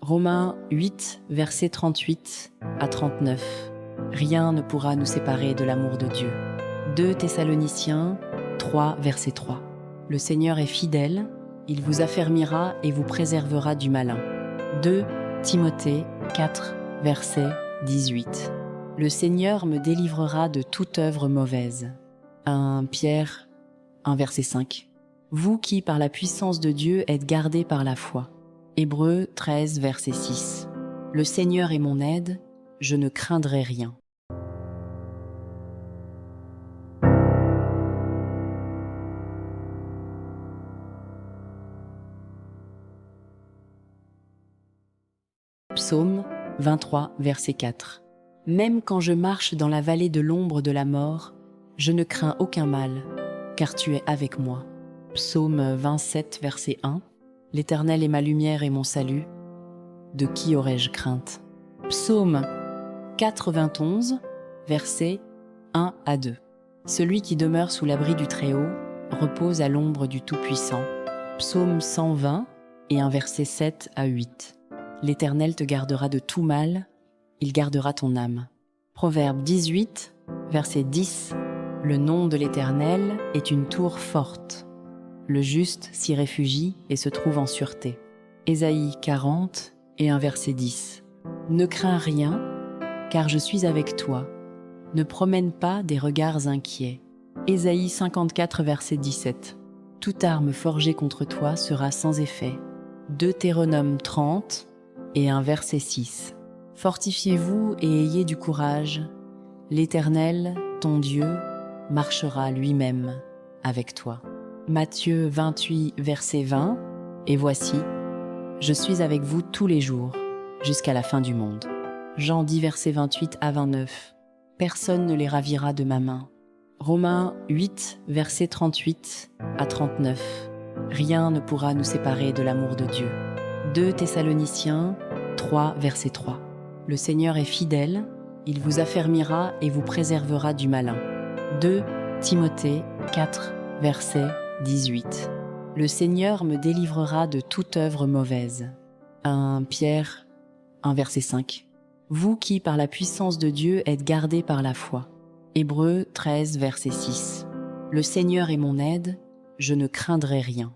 Romains 8, verset 38 à 39. Rien ne pourra nous séparer de l'amour de Dieu. 2 Thessaloniciens 3, verset 3. Le Seigneur est fidèle, il vous affermira et vous préservera du malin. 2 Timothée 4, verset 18. Le Seigneur me délivrera de toute œuvre mauvaise. 1 Pierre 1, verset 5. Vous qui, par la puissance de Dieu, êtes gardés par la foi. Hébreux 13, verset 6. Le Seigneur est mon aide, je ne craindrai rien. Psaume 23, verset 4. Même quand je marche dans la vallée de l'ombre de la mort, je ne crains aucun mal, car tu es avec moi. Psaume 27, verset 1. L'Éternel est ma lumière et mon salut. De qui aurais-je crainte? Psaume 91, versets 1 à 2. Celui qui demeure sous l'abri du Très-Haut repose à l'ombre du Tout-Puissant. Psaume 120 et un verset 7 à 8. L'Éternel te gardera de tout mal, il gardera ton âme. Proverbe 18, verset 10. Le nom de l'Éternel est une tour forte. Le juste s'y réfugie et se trouve en sûreté. Ésaïe 40 et un verset 10. Ne crains rien, car je suis avec toi. Ne promène pas des regards inquiets. Ésaïe 54, verset 17. Toute arme forgée contre toi sera sans effet. Deutéronome 30 et un verset 6. Fortifiez-vous et ayez du courage. L'Éternel, ton Dieu, marchera lui-même avec toi. Matthieu 28, verset 20. Et voici, je suis avec vous tous les jours, jusqu'à la fin du monde. Jean 10, verset 28 à 29. Personne ne les ravira de ma main. Romains 8, verset 38 à 39. Rien ne pourra nous séparer de l'amour de Dieu. 2 Thessaloniciens 3, verset 3. Le Seigneur est fidèle, il vous affermira et vous préservera du malin. 2 Timothée 4, verset 18. Le Seigneur me délivrera de toute œuvre mauvaise. 1 Pierre 1, verset 5. Vous qui, par la puissance de Dieu, êtes gardés par la foi. Hébreux 13, verset 6. Le Seigneur est mon aide, je ne craindrai rien.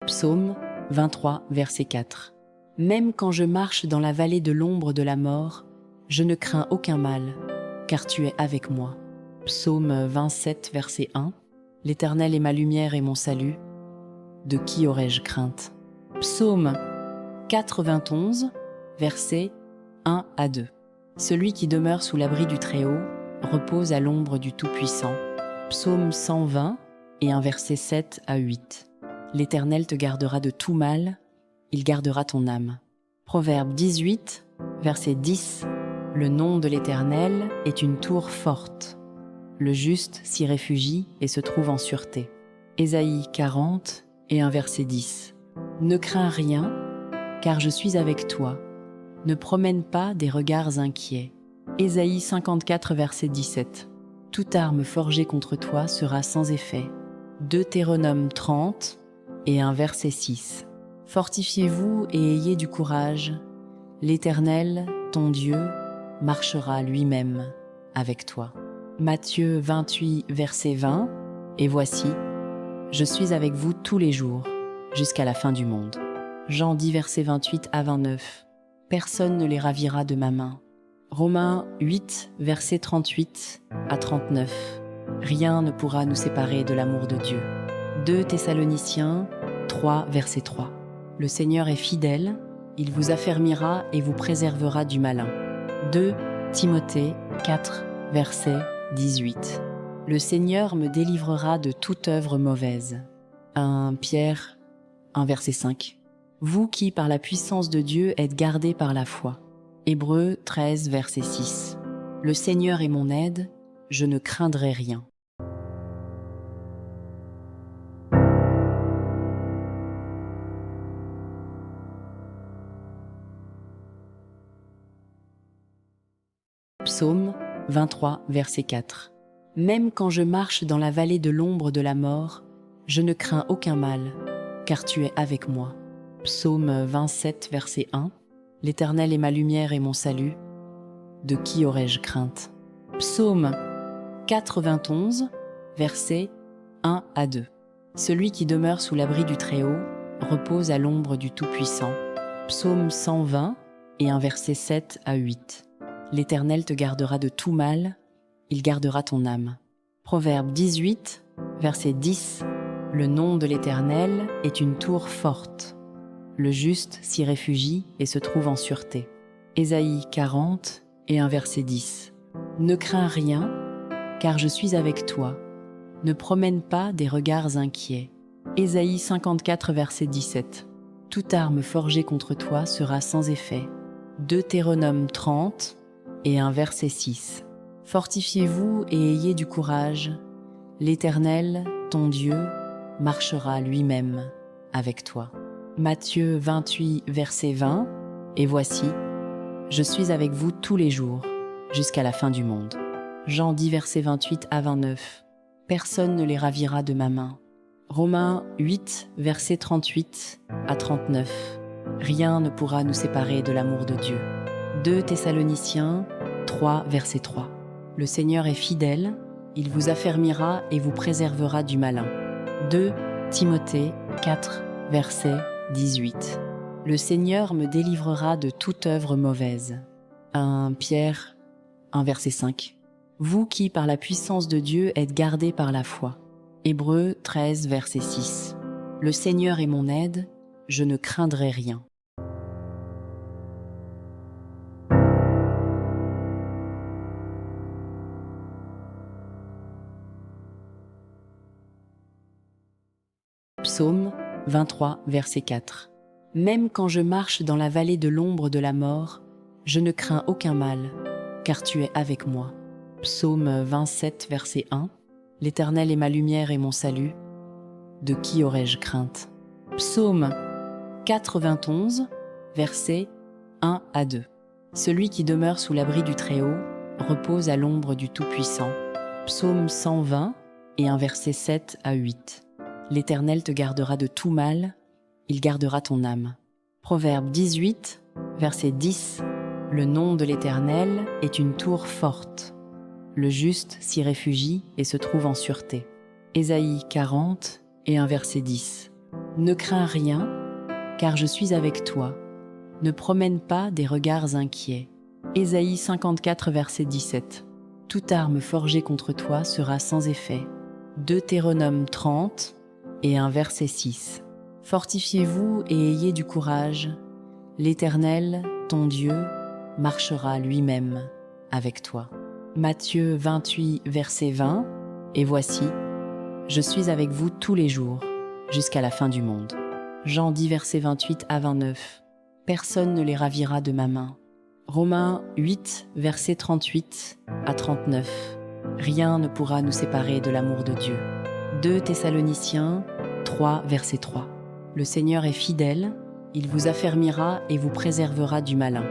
Psaume 23, verset 4. Même quand je marche dans la vallée de l'ombre de la mort, je ne crains aucun mal, car tu es avec moi. Psaume 27, verset 1. L'Éternel est ma lumière et mon salut. De qui aurais-je crainte? Psaume 91, versets 1 à 2. Celui qui demeure sous l'abri du Très-Haut repose à l'ombre du Tout-Puissant. Psaume 120 et un verset 7 à 8. L'Éternel te gardera de tout mal, il gardera ton âme. Proverbe 18, verset 10. Le nom de l'Éternel est une tour forte. Le juste s'y réfugie et se trouve en sûreté. Ésaïe 40 et un verset 10. Ne crains rien, car je suis avec toi. Ne promène pas des regards inquiets. Ésaïe 54, verset 17. Toute arme forgée contre toi sera sans effet. Deutéronome 30 et un verset 6. Fortifiez-vous et ayez du courage. L'Éternel, ton Dieu, marchera lui-même avec toi. Matthieu 28, verset 20. Et voici, je suis avec vous tous les jours, jusqu'à la fin du monde. Jean 10, verset 28 à 29. Personne ne les ravira de ma main. Romains 8, verset 38 à 39. Rien ne pourra nous séparer de l'amour de Dieu. 2 Thessaloniciens 3, verset 3. Le Seigneur est fidèle, il vous affermira et vous préservera du malin. 2 Timothée 4, verset 18. Le Seigneur me délivrera de toute œuvre mauvaise. 1 Pierre 1, verset 5. Vous qui, par la puissance de Dieu, êtes gardés par la foi. Hébreux 13, verset 6. Le Seigneur est mon aide, je ne craindrai rien. Psaume 23, verset 4. Même quand je marche dans la vallée de l'ombre de la mort, je ne crains aucun mal, car tu es avec moi. Psaume 27, verset 1. L'Éternel est ma lumière et mon salut. De qui aurais-je crainte? Psaume 91, versets 1 à 2. Celui qui demeure sous l'abri du Très-Haut repose à l'ombre du Tout-Puissant. Psaume 120 et un verset 7 à 8. L'Éternel te gardera de tout mal, il gardera ton âme. Proverbe 18, verset 10. Le nom de l'Éternel est une tour forte. Le juste s'y réfugie et se trouve en sûreté. Ésaïe 40 et un verset 10. Ne crains rien, car je suis avec toi. Ne promène pas des regards inquiets. Ésaïe 54, verset 17. Toute arme forgée contre toi sera sans effet. Deutéronome 30 et un verset 6. Fortifiez-vous et ayez du courage. L'Éternel, ton Dieu, marchera lui-même avec toi. Matthieu 28, verset 20. Et voici, je suis avec vous tous les jours, jusqu'à la fin du monde. Jean 10, verset 28 à 29. Personne ne les ravira de ma main. Romains 8, verset 38 à 39. Rien ne pourra nous séparer de l'amour de Dieu. 2 Thessaloniciens 3, verset 3. Le Seigneur est fidèle, il vous affermira et vous préservera du malin. 2 Timothée 4, verset 18. Le Seigneur me délivrera de toute œuvre mauvaise. 1 Pierre 1, verset 5. Vous qui, par la puissance de Dieu, êtes gardés par la foi. Hébreux 13, verset 6. Le Seigneur est mon aide, je ne craindrai rien. Psaume 23, verset 4. Même quand je marche dans la vallée de l'ombre de la mort, je ne crains aucun mal, car tu es avec moi. Psaume 27, verset 1. L'Éternel est ma lumière et mon salut. De qui aurais-je crainte? Psaume 91, versets 1 à 2. Celui qui demeure sous l'abri du Très-Haut repose à l'ombre du Tout-Puissant. Psaume 120 et un verset 7 à 8. L'Éternel te gardera de tout mal, il gardera ton âme. Proverbe 18, verset 10. Le nom de l'Éternel est une tour forte. Le juste s'y réfugie et se trouve en sûreté. Ésaïe 40 et un verset 10. Ne crains rien, car je suis avec toi. Ne promène pas des regards inquiets. Ésaïe 54, verset 17. Toute arme forgée contre toi sera sans effet. Deutéronome 30 et un verset 6. Fortifiez-vous et ayez du courage. L'Éternel, ton Dieu, marchera lui-même avec toi. Matthieu 28, verset 20. Et voici, je suis avec vous tous les jours, jusqu'à la fin du monde. Jean 10, verset 28 à 29. Personne ne les ravira de ma main. Romains 8, verset 38 à 39. Rien ne pourra nous séparer de l'amour de Dieu. 2 Thessaloniciens 3, verset 3. Le Seigneur est fidèle, il vous affermira et vous préservera du malin.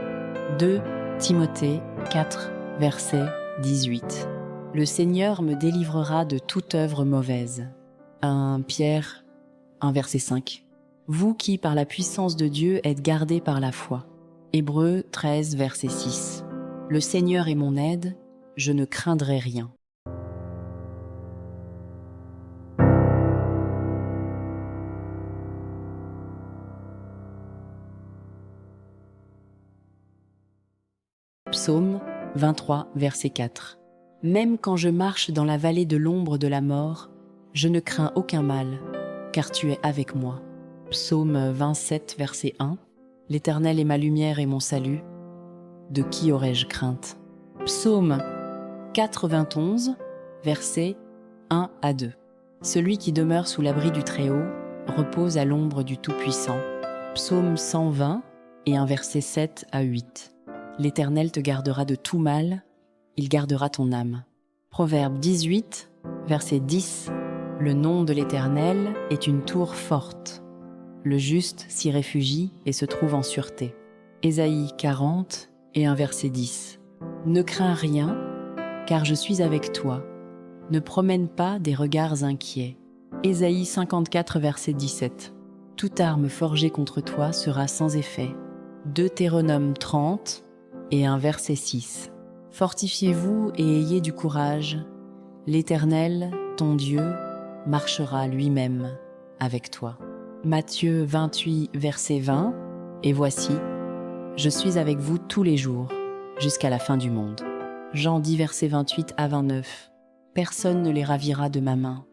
2 Timothée 4, verset 18. Le Seigneur me délivrera de toute œuvre mauvaise. 1 Pierre 1, verset 5. Vous qui, par la puissance de Dieu, êtes gardés par la foi. Hébreux 13, verset 6. Le Seigneur est mon aide, je ne craindrai rien. Psaume 23, verset 4. Même quand je marche dans la vallée de l'ombre de la mort, je ne crains aucun mal, car tu es avec moi. Psaume 27, verset 1. L'Éternel est ma lumière et mon salut. De qui aurais-je crainte? Psaume 91, versets 1 à 2. Celui qui demeure sous l'abri du Très-Haut repose à l'ombre du Tout-Puissant. Psaume 120 et un verset 7 à 8. L'Éternel te gardera de tout mal, il gardera ton âme. Proverbe 18, verset 10. Le nom de l'Éternel est une tour forte. Le juste s'y réfugie et se trouve en sûreté. Ésaïe 40 et un verset 10. Ne crains rien, car je suis avec toi. Ne promène pas des regards inquiets. Ésaïe 54, verset 17. Toute arme forgée contre toi sera sans effet. Deutéronome 30 et un verset 6. Fortifiez-vous et ayez du courage. L'Éternel, ton Dieu, marchera lui-même avec toi. Matthieu 28, verset 20. Et voici, je suis avec vous tous les jours, jusqu'à la fin du monde. Jean 10, verset 28 à 29. Personne ne les ravira de ma main.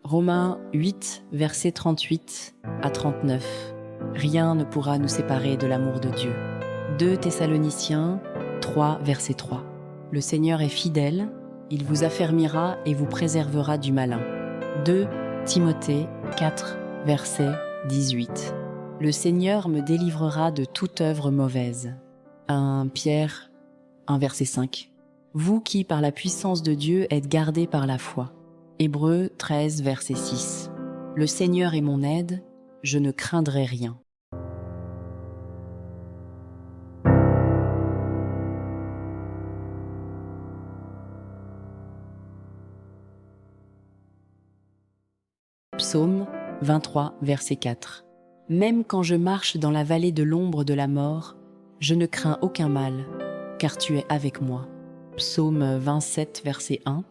Romains 8, verset 38 à 39. Rien ne pourra nous séparer de l'amour de Dieu. 2 Thessaloniciens 3, verset 3. Le Seigneur est fidèle, il vous affermira et vous préservera du malin. 2 Timothée 4, verset 18. Le Seigneur me délivrera de toute œuvre mauvaise. 1 Pierre 1, verset 5. Vous qui, par la puissance de Dieu, êtes gardés par la foi. Hébreux 13, verset 6. Le Seigneur est mon aide, je ne craindrai rien. Psaume 23, verset 4. Même quand je marche dans la vallée de l'ombre de la mort, je ne crains aucun mal, car tu es avec moi. Psaume 27, verset 1.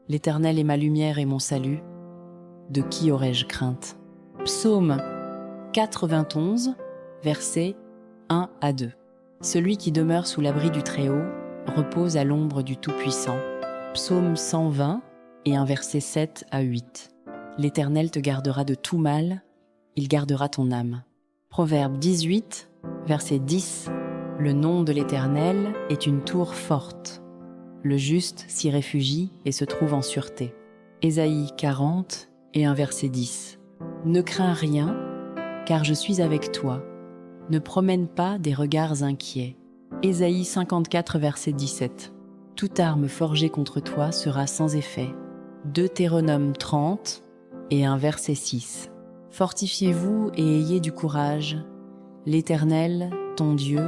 L'Éternel est ma lumière et mon salut. De qui aurais-je crainte? Psaume 91, versets 1 à 2. Celui qui demeure sous l'abri du Très-Haut repose à l'ombre du Tout-Puissant. Psaume 120 et un verset 7 à 8. L'Éternel te gardera de tout mal, il gardera ton âme. Proverbe 18, verset 10. Le nom de l'Éternel est une tour forte. Le juste s'y réfugie et se trouve en sûreté. Ésaïe 40 et un verset 10. Ne crains rien, car je suis avec toi. Ne promène pas des regards inquiets. Ésaïe 54, verset 17. Toute arme forgée contre toi sera sans effet. Deutéronome 30 et un verset 6. Fortifiez-vous et ayez du courage. L'Éternel, ton Dieu,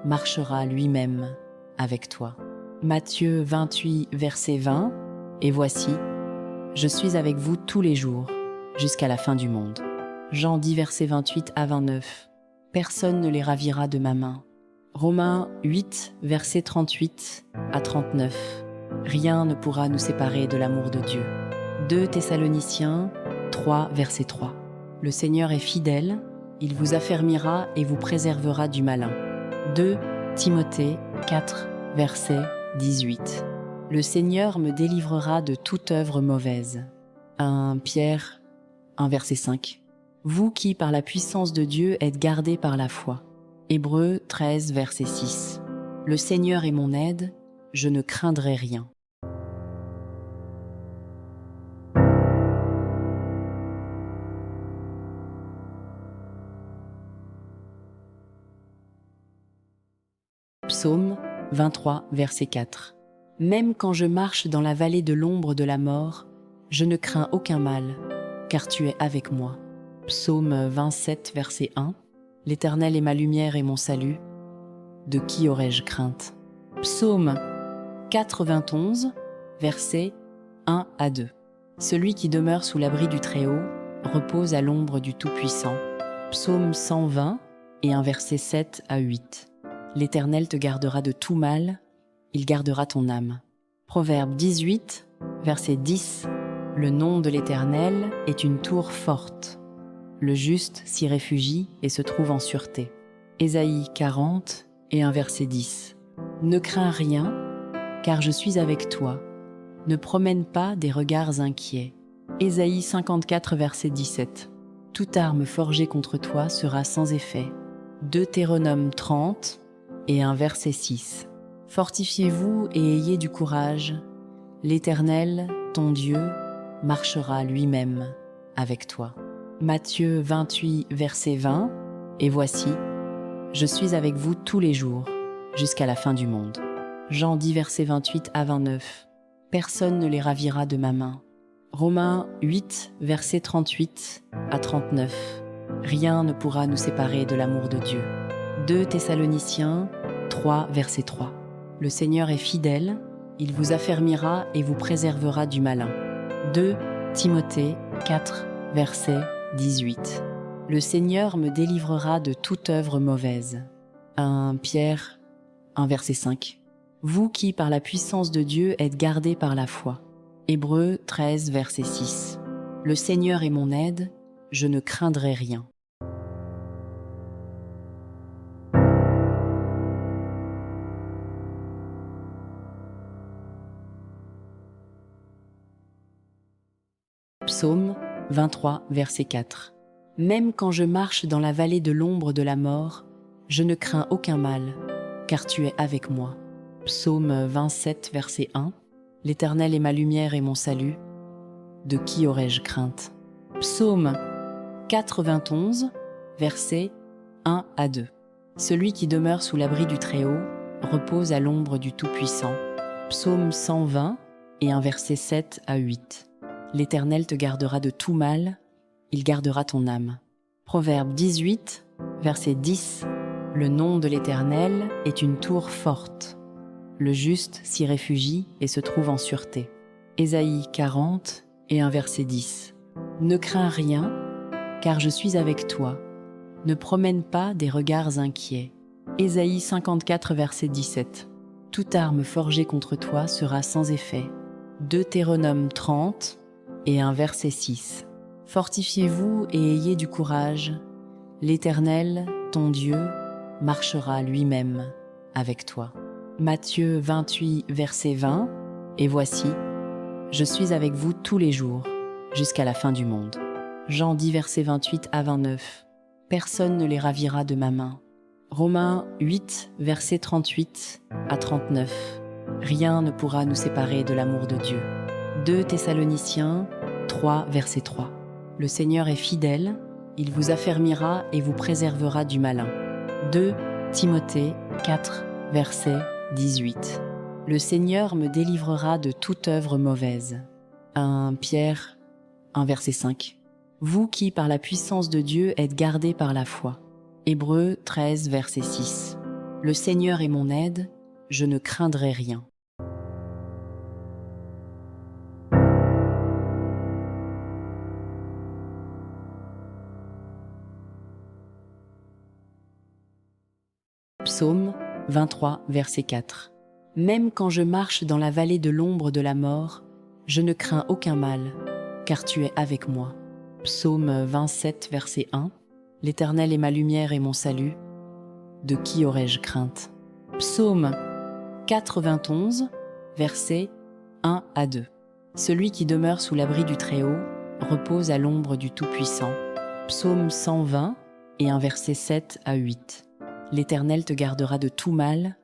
marchera lui-même avec toi. Matthieu 28, verset 20. Et voici, je suis avec vous tous les jours, jusqu'à la fin du monde. Jean 10, verset 28 à 29. Personne ne les ravira de ma main. Romains 8, verset 38 à 39. Rien ne pourra nous séparer de l'amour de Dieu. 2 Thessaloniciens 3, verset 3. Le Seigneur est fidèle, il vous affermira et vous préservera du malin. 2 Timothée 4, verset 18. Le Seigneur me délivrera de toute œuvre mauvaise. 1 Pierre 1, verset 5. Vous qui, par la puissance de Dieu, êtes gardés par la foi. Hébreux 13, verset 6. Le Seigneur est mon aide, je ne craindrai rien. Psaume 23, verset 4. Même quand je marche dans la vallée de l'ombre de la mort, je ne crains aucun mal, car tu es avec moi. Psaume 27, verset 1. L'Éternel est ma lumière et mon salut. De qui aurais-je crainte? Psaume 91, versets 1 à 2. Celui qui demeure sous l'abri du Très-Haut repose à l'ombre du Tout-Puissant. Psaume 120 et un verset 7 à 8. L'Éternel te gardera de tout mal, il gardera ton âme. Proverbe 18, verset 10. Le nom de l'Éternel est une tour forte. Le juste s'y réfugie et se trouve en sûreté. Ésaïe 40 et un verset 10. Ne crains rien, car je suis avec toi. Ne promène pas des regards inquiets. Ésaïe 54, verset 17. Toute arme forgée contre toi sera sans effet. Deutéronome 30 et un verset 6. Fortifiez-vous et ayez du courage. L'Éternel, ton Dieu, marchera lui-même avec toi. Matthieu 28, verset 20. Et voici, je suis avec vous tous les jours, jusqu'à la fin du monde. Jean 10, versets 28 à 29. Personne ne les ravira de ma main. Romains 8, versets 38 à 39. Rien ne pourra nous séparer de l'amour de Dieu. 2 Thessaloniciens 3, verset 3. Le Seigneur est fidèle, il vous affermira et vous préservera du malin. 2 Timothée 4, verset 18. Le Seigneur me délivrera de toute œuvre mauvaise. 1 Pierre 1, verset 5. Vous qui, par la puissance de Dieu, êtes gardés par la foi. Hébreux 13, verset 6. Le Seigneur est mon aide, je ne craindrai rien. Psaume 23, verset 4. Même quand je marche dans la vallée de l'ombre de la mort, je ne crains aucun mal, car tu es avec moi. Psaume 27, verset 1. L'Éternel est ma lumière et mon salut. De qui aurais-je crainte? Psaume 91, versets 1 à 2. Celui qui demeure sous l'abri du Très-Haut repose à l'ombre du Tout-Puissant. Psaume 120 et un verset 7 à 8. L'Éternel te gardera de tout mal, il gardera ton âme. Proverbe 18, verset 10. Le nom de l'Éternel est une tour forte. Le juste s'y réfugie et se trouve en sûreté. Ésaïe 40 et un verset 10. Ne crains rien, car je suis avec toi. Ne promène pas des regards inquiets. Ésaïe 54, verset 17. Toute arme forgée contre toi sera sans effet. Deutéronome 30 et un verset 6. Fortifiez-vous et ayez du courage. L'Éternel, ton Dieu, marchera lui-même avec toi. Matthieu 28, verset 20. Et voici, je suis avec vous tous les jours, jusqu'à la fin du monde. Jean 10, verset 28 à 29. Personne ne les ravira de ma main. Romains 8, verset 38 à 39. Rien ne pourra nous séparer de l'amour de Dieu. 2 Thessaloniciens 3, verset 3. Le Seigneur est fidèle, il vous affermira et vous préservera du malin. 2 Timothée 4, verset 18. Le Seigneur me délivrera de toute œuvre mauvaise. 1 Pierre 1, verset 5. Vous qui, par la puissance de Dieu, êtes gardés par la foi. Hébreux 13, verset 6. Le Seigneur est mon aide, je ne craindrai rien. Psaume 23, verset 4. Même quand je marche dans la vallée de l'ombre de la mort, je ne crains aucun mal, car tu es avec moi. Psaume 27, verset 1. L'Éternel est ma lumière et mon salut. De qui aurais-je crainte? Psaume 91, versets 1 à 2. Celui qui demeure sous l'abri du Très-Haut repose à l'ombre du Tout-Puissant. Psaume 120 et un verset 7 à 8. L'Éternel te gardera de tout mal,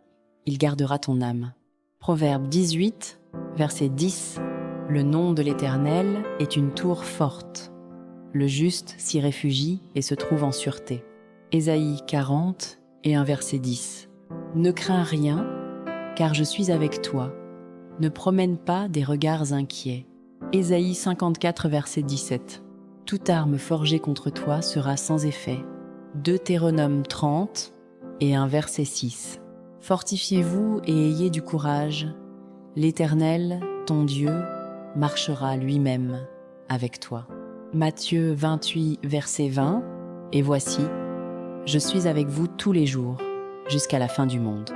il gardera ton âme. Proverbe 18, verset 10. Le nom de l'Éternel est une tour forte. Le juste s'y réfugie et se trouve en sûreté. Ésaïe 40 et un verset 10. Ne crains rien, car je suis avec toi. Ne promène pas des regards inquiets. Ésaïe 54, verset 17. Toute arme forgée contre toi sera sans effet. Deutéronome 30 et un verset 6. Fortifiez-vous et ayez du courage. L'Éternel, ton Dieu, marchera lui-même avec toi. Matthieu 28, verset 20. Et voici, je suis avec vous tous les jours, jusqu'à la fin du monde.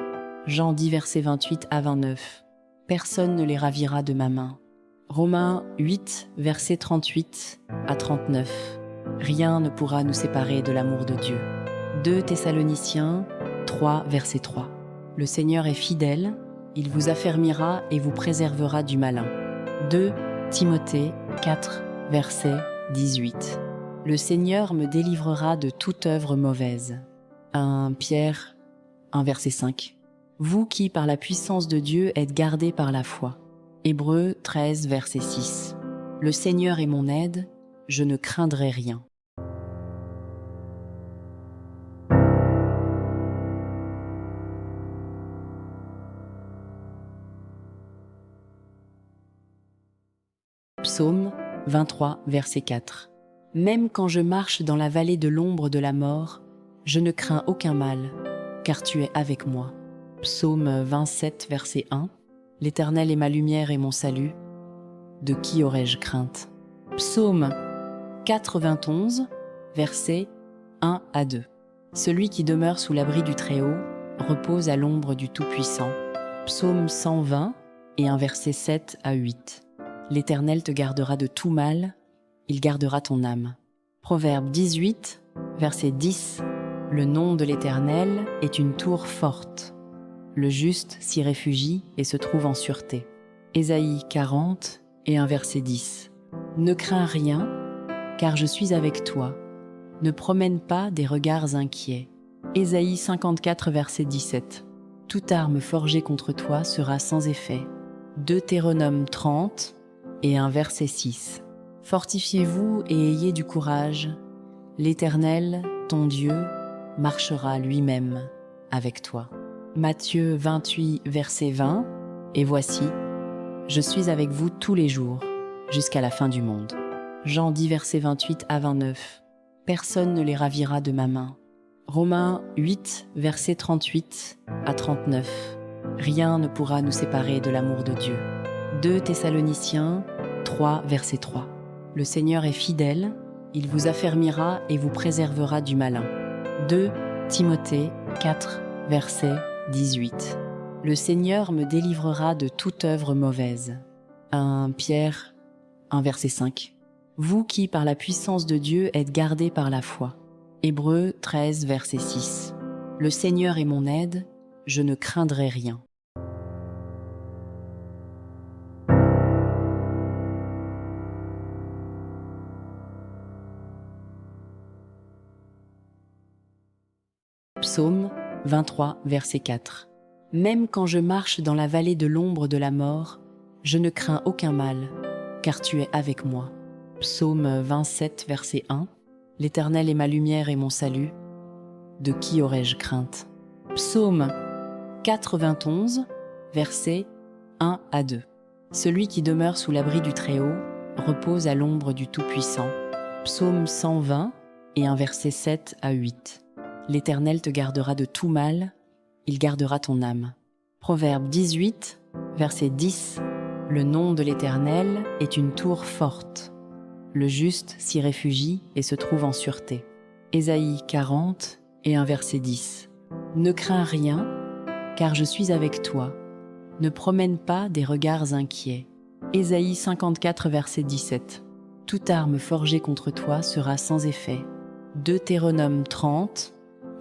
Jean 10, verset 28 à 29. Personne ne les ravira de ma main. Romains 8, verset 38 à 39. Rien ne pourra nous séparer de l'amour de Dieu. 2 Thessaloniciens 3, verset 3. Le Seigneur est fidèle, il vous affermira et vous préservera du malin. 2 Timothée 4, verset 18. Le Seigneur me délivrera de toute œuvre mauvaise. 1 Pierre 1, verset 5. Vous qui, par la puissance de Dieu, êtes gardés par la foi. Hébreux 13, verset 6. Le Seigneur est mon aide, je ne craindrai rien. Psaume 23, verset 4. Même quand je marche dans la vallée de l'ombre de la mort, je ne crains aucun mal, car tu es avec moi. Psaume 27, verset 1. L'Éternel est ma lumière et mon salut. De qui aurais-je crainte? Psaume 91, versets 1 à 2. Celui qui demeure sous l'abri du Très-Haut repose à l'ombre du Tout-Puissant. Psaume 120 et un verset 7 à 8. L'Éternel te gardera de tout mal, il gardera ton âme. Proverbe 18, verset 10. Le nom de l'Éternel est une tour forte. Le juste s'y réfugie et se trouve en sûreté. Ésaïe 40 et un verset 10. Ne crains rien, car je suis avec toi. Ne promène pas des regards inquiets. Ésaïe 54, verset 17. Toute arme forgée contre toi sera sans effet. Deutéronome 30 et un verset 6. Fortifiez-vous et ayez du courage. L'Éternel, ton Dieu, marchera lui-même avec toi. Matthieu 28, verset 20. Et voici, je suis avec vous tous les jours, jusqu'à la fin du monde. Jean 10, verset 28 à 29. Personne ne les ravira de ma main. Romains 8, verset 38 à 39. Rien ne pourra nous séparer de l'amour de Dieu. 2 Thessaloniciens 3, verset 3. Le Seigneur est fidèle, il vous affermira et vous préservera du malin. 2 Timothée 4, verset 18. Le Seigneur me délivrera de toute œuvre mauvaise. 1 Pierre 1, verset 5. Vous qui, par la puissance de Dieu, êtes gardés par la foi. Hébreux 13, verset 6. Le Seigneur est mon aide, je ne craindrai rien. Psaume 23, verset 4. Même quand je marche dans la vallée de l'ombre de la mort, je ne crains aucun mal, car tu es avec moi. Psaume 27, verset 1. L'Éternel est ma lumière et mon salut. De qui aurais-je crainte? Psaume 91, versets 1 à 2. Celui qui demeure sous l'abri du Très-Haut repose à l'ombre du Tout-Puissant. Psaume 120 et un verset 7 à 8. L'Éternel te gardera de tout mal, il gardera ton âme. Proverbe 18, verset 10. Le nom de l'Éternel est une tour forte. Le juste s'y réfugie et se trouve en sûreté. Ésaïe 40 et un verset 10. Ne crains rien, car je suis avec toi. Ne promène pas des regards inquiets. Ésaïe 54, verset 17. Toute arme forgée contre toi sera sans effet. Deutéronome 30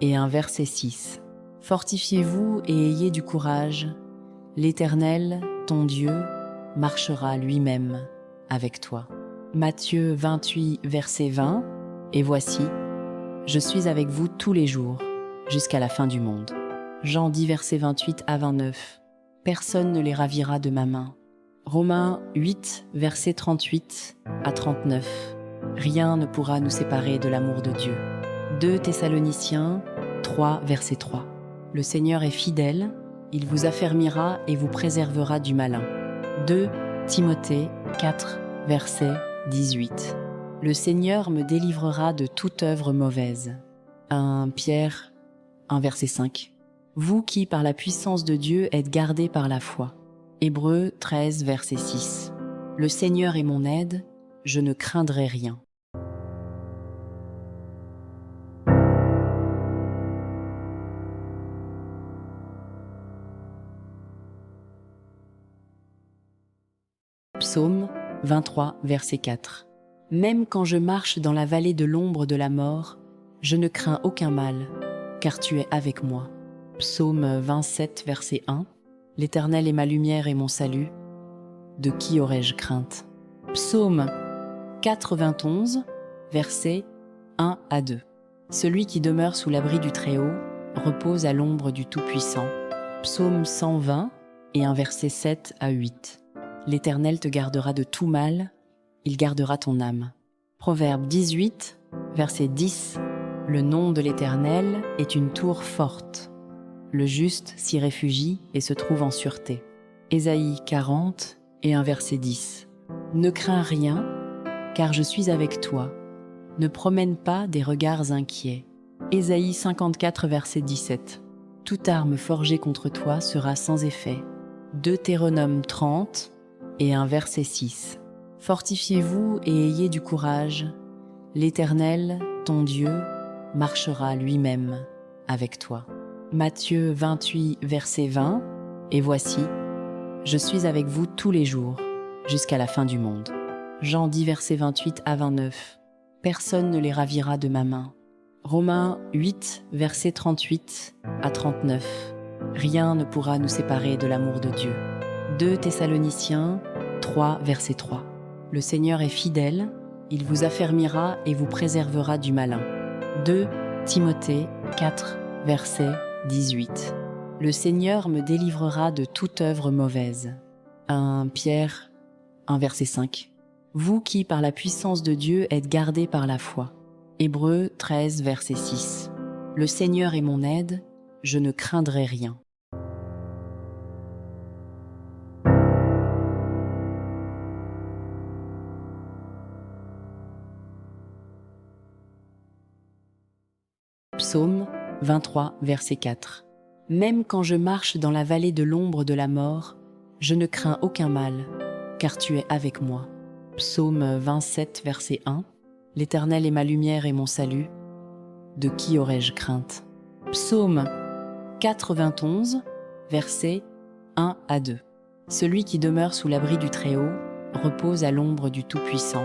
et un verset 6. Fortifiez-vous et ayez du courage. L'Éternel, ton Dieu, marchera lui-même avec toi. Matthieu 28, verset 20. Et voici, je suis avec vous tous les jours, jusqu'à la fin du monde. Jean 10, verset 28 à 29. Personne ne les ravira de ma main. Romains 8, verset 38 à 39. Rien ne pourra nous séparer de l'amour de Dieu. 2 Thessaloniciens 3, verset 3. Le Seigneur est fidèle, il vous affermira et vous préservera du malin. 2 Timothée 4, verset 18. Le Seigneur me délivrera de toute œuvre mauvaise. 1 Pierre 1, verset 5. Vous qui, par la puissance de Dieu, êtes gardés par la foi. Hébreux 13, verset 6. Le Seigneur est mon aide, je ne craindrai rien. Psaume 23, verset 4. Même quand je marche dans la vallée de l'ombre de la mort, je ne crains aucun mal, car tu es avec moi. Psaume 27, verset 1. L'Éternel est ma lumière et mon salut. De qui aurais-je crainte? Psaume 91, versets 1 à 2. Celui qui demeure sous l'abri du Très-Haut repose à l'ombre du Tout-Puissant. Psaume 120 et un verset 7 à 8. L'Éternel te gardera de tout mal, il gardera ton âme. Proverbe 18, verset 10. Le nom de l'Éternel est une tour forte. Le juste s'y réfugie et se trouve en sûreté. Ésaïe 40 et un verset 10. Ne crains rien, car je suis avec toi. Ne promène pas des regards inquiets. Ésaïe 54, verset 17. Toute arme forgée contre toi sera sans effet. Deutéronome 30 et un verset 6. Fortifiez-vous et ayez du courage. L'Éternel, ton Dieu, marchera lui-même avec toi. Matthieu 28, verset 20. Et voici, je suis avec vous tous les jours, jusqu'à la fin du monde. Jean 10, verset 28 à 29. Personne ne les ravira de ma main. Romains 8, verset 38 à 39. Rien ne pourra nous séparer de l'amour de Dieu. 2 Thessaloniciens 3, verset 3. Le Seigneur est fidèle, il vous affermira et vous préservera du malin. 2 Timothée 4, verset 18. Le Seigneur me délivrera de toute œuvre mauvaise. 1 Pierre 1, verset 5. Vous qui, par la puissance de Dieu, êtes gardés par la foi. Hébreux 13, verset 6. Le Seigneur est mon aide, je ne craindrai rien. Psaume 23, verset 4. Même quand je marche dans la vallée de l'ombre de la mort, je ne crains aucun mal, car tu es avec moi. Psaume 27, verset 1. L'Éternel est ma lumière et mon salut. De qui aurais-je crainte? Psaume 91, versets 1 à 2. Celui qui demeure sous l'abri du Très-Haut repose à l'ombre du Tout-Puissant.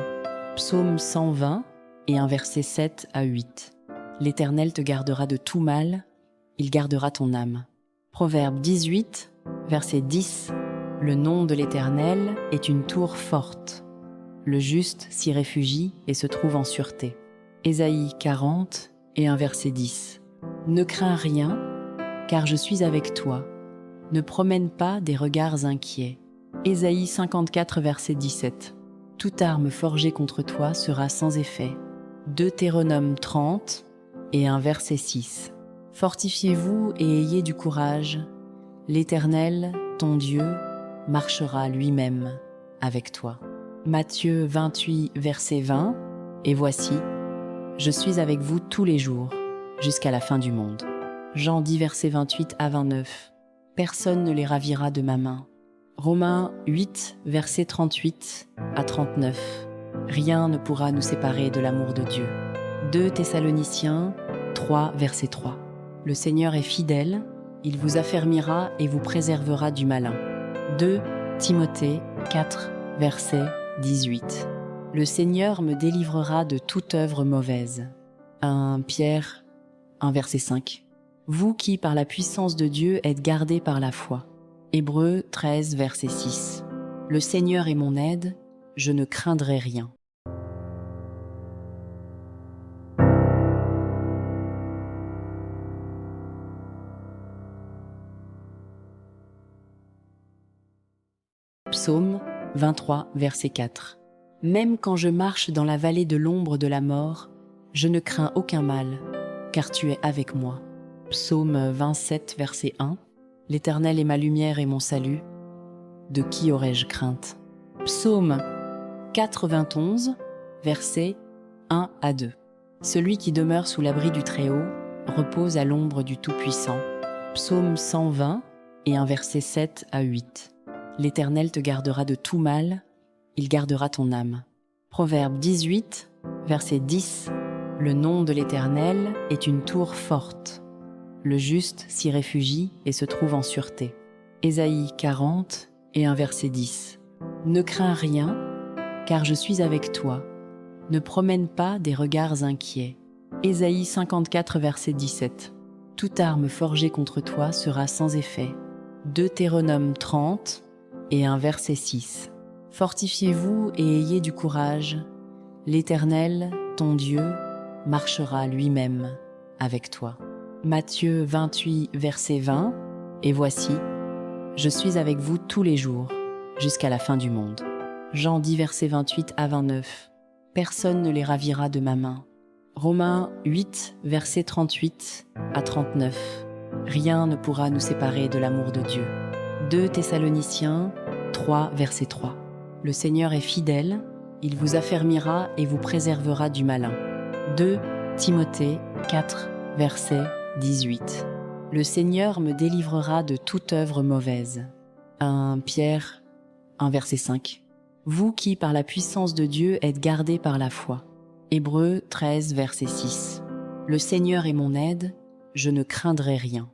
Psaume 120 et un verset 7 à 8. L'Éternel te gardera de tout mal, il gardera ton âme. Proverbe 18, verset 10. Le nom de l'Éternel est une tour forte. Le juste s'y réfugie et se trouve en sûreté. Ésaïe 40 et un verset 10. Ne crains rien, car je suis avec toi. Ne promène pas des regards inquiets. Ésaïe 54, verset 17. Toute arme forgée contre toi sera sans effet. Deutéronome 30 et un verset 6. Fortifiez-vous et ayez du courage. L'Éternel, ton Dieu, marchera lui-même avec toi. Matthieu 28, verset 20. Et voici, je suis avec vous tous les jours, jusqu'à la fin du monde. Jean 10, verset 28 à 29. Personne ne les ravira de ma main. Romains 8, verset 38 à 39. Rien ne pourra nous séparer de l'amour de Dieu. 2 Thessaloniciens 3, verset 3. Le Seigneur est fidèle, il vous affermira et vous préservera du malin. 2 Timothée 4, verset 18. Le Seigneur me délivrera de toute œuvre mauvaise. 1 Pierre 1, verset 5. Vous qui, par la puissance de Dieu, êtes gardés par la foi. Hébreux 13, verset 6. Le Seigneur est mon aide, je ne craindrai rien. Psaume 23, verset 4. Même quand je marche dans la vallée de l'ombre de la mort, je ne crains aucun mal, car tu es avec moi. Psaume 27, verset 1. L'Éternel est ma lumière et mon salut. De qui aurais-je crainte? Psaume 91, versets 1 à 2. Celui qui demeure sous l'abri du Très-Haut repose à l'ombre du Tout-Puissant. Psaume 120 et un verset 7 à 8. L'Éternel te gardera de tout mal, il gardera ton âme. Proverbe 18, verset 10. Le nom de l'Éternel est une tour forte. Le juste s'y réfugie et se trouve en sûreté. Ésaïe 40 et un verset 10. Ne crains rien, car je suis avec toi. Ne promène pas des regards inquiets. Ésaïe 54, verset 17. Toute arme forgée contre toi sera sans effet. Deutéronome 30 et un verset 6. Fortifiez-vous et ayez du courage. L'Éternel, ton Dieu, marchera lui-même avec toi. Matthieu 28, verset 20. Et voici, je suis avec vous tous les jours, jusqu'à la fin du monde. Jean 10, verset 28 à 29. Personne ne les ravira de ma main. Romains 8, verset 38 à 39. Rien ne pourra nous séparer de l'amour de Dieu. 2 Thessaloniciens 3, verset 3. Le Seigneur est fidèle, il vous affermira et vous préservera du malin. 2 Timothée 4, verset 18. Le Seigneur me délivrera de toute œuvre mauvaise. 1 Pierre 1, verset 5. Vous qui, par la puissance de Dieu, êtes gardés par la foi. Hébreux 13, verset 6. Le Seigneur est mon aide, je ne craindrai rien.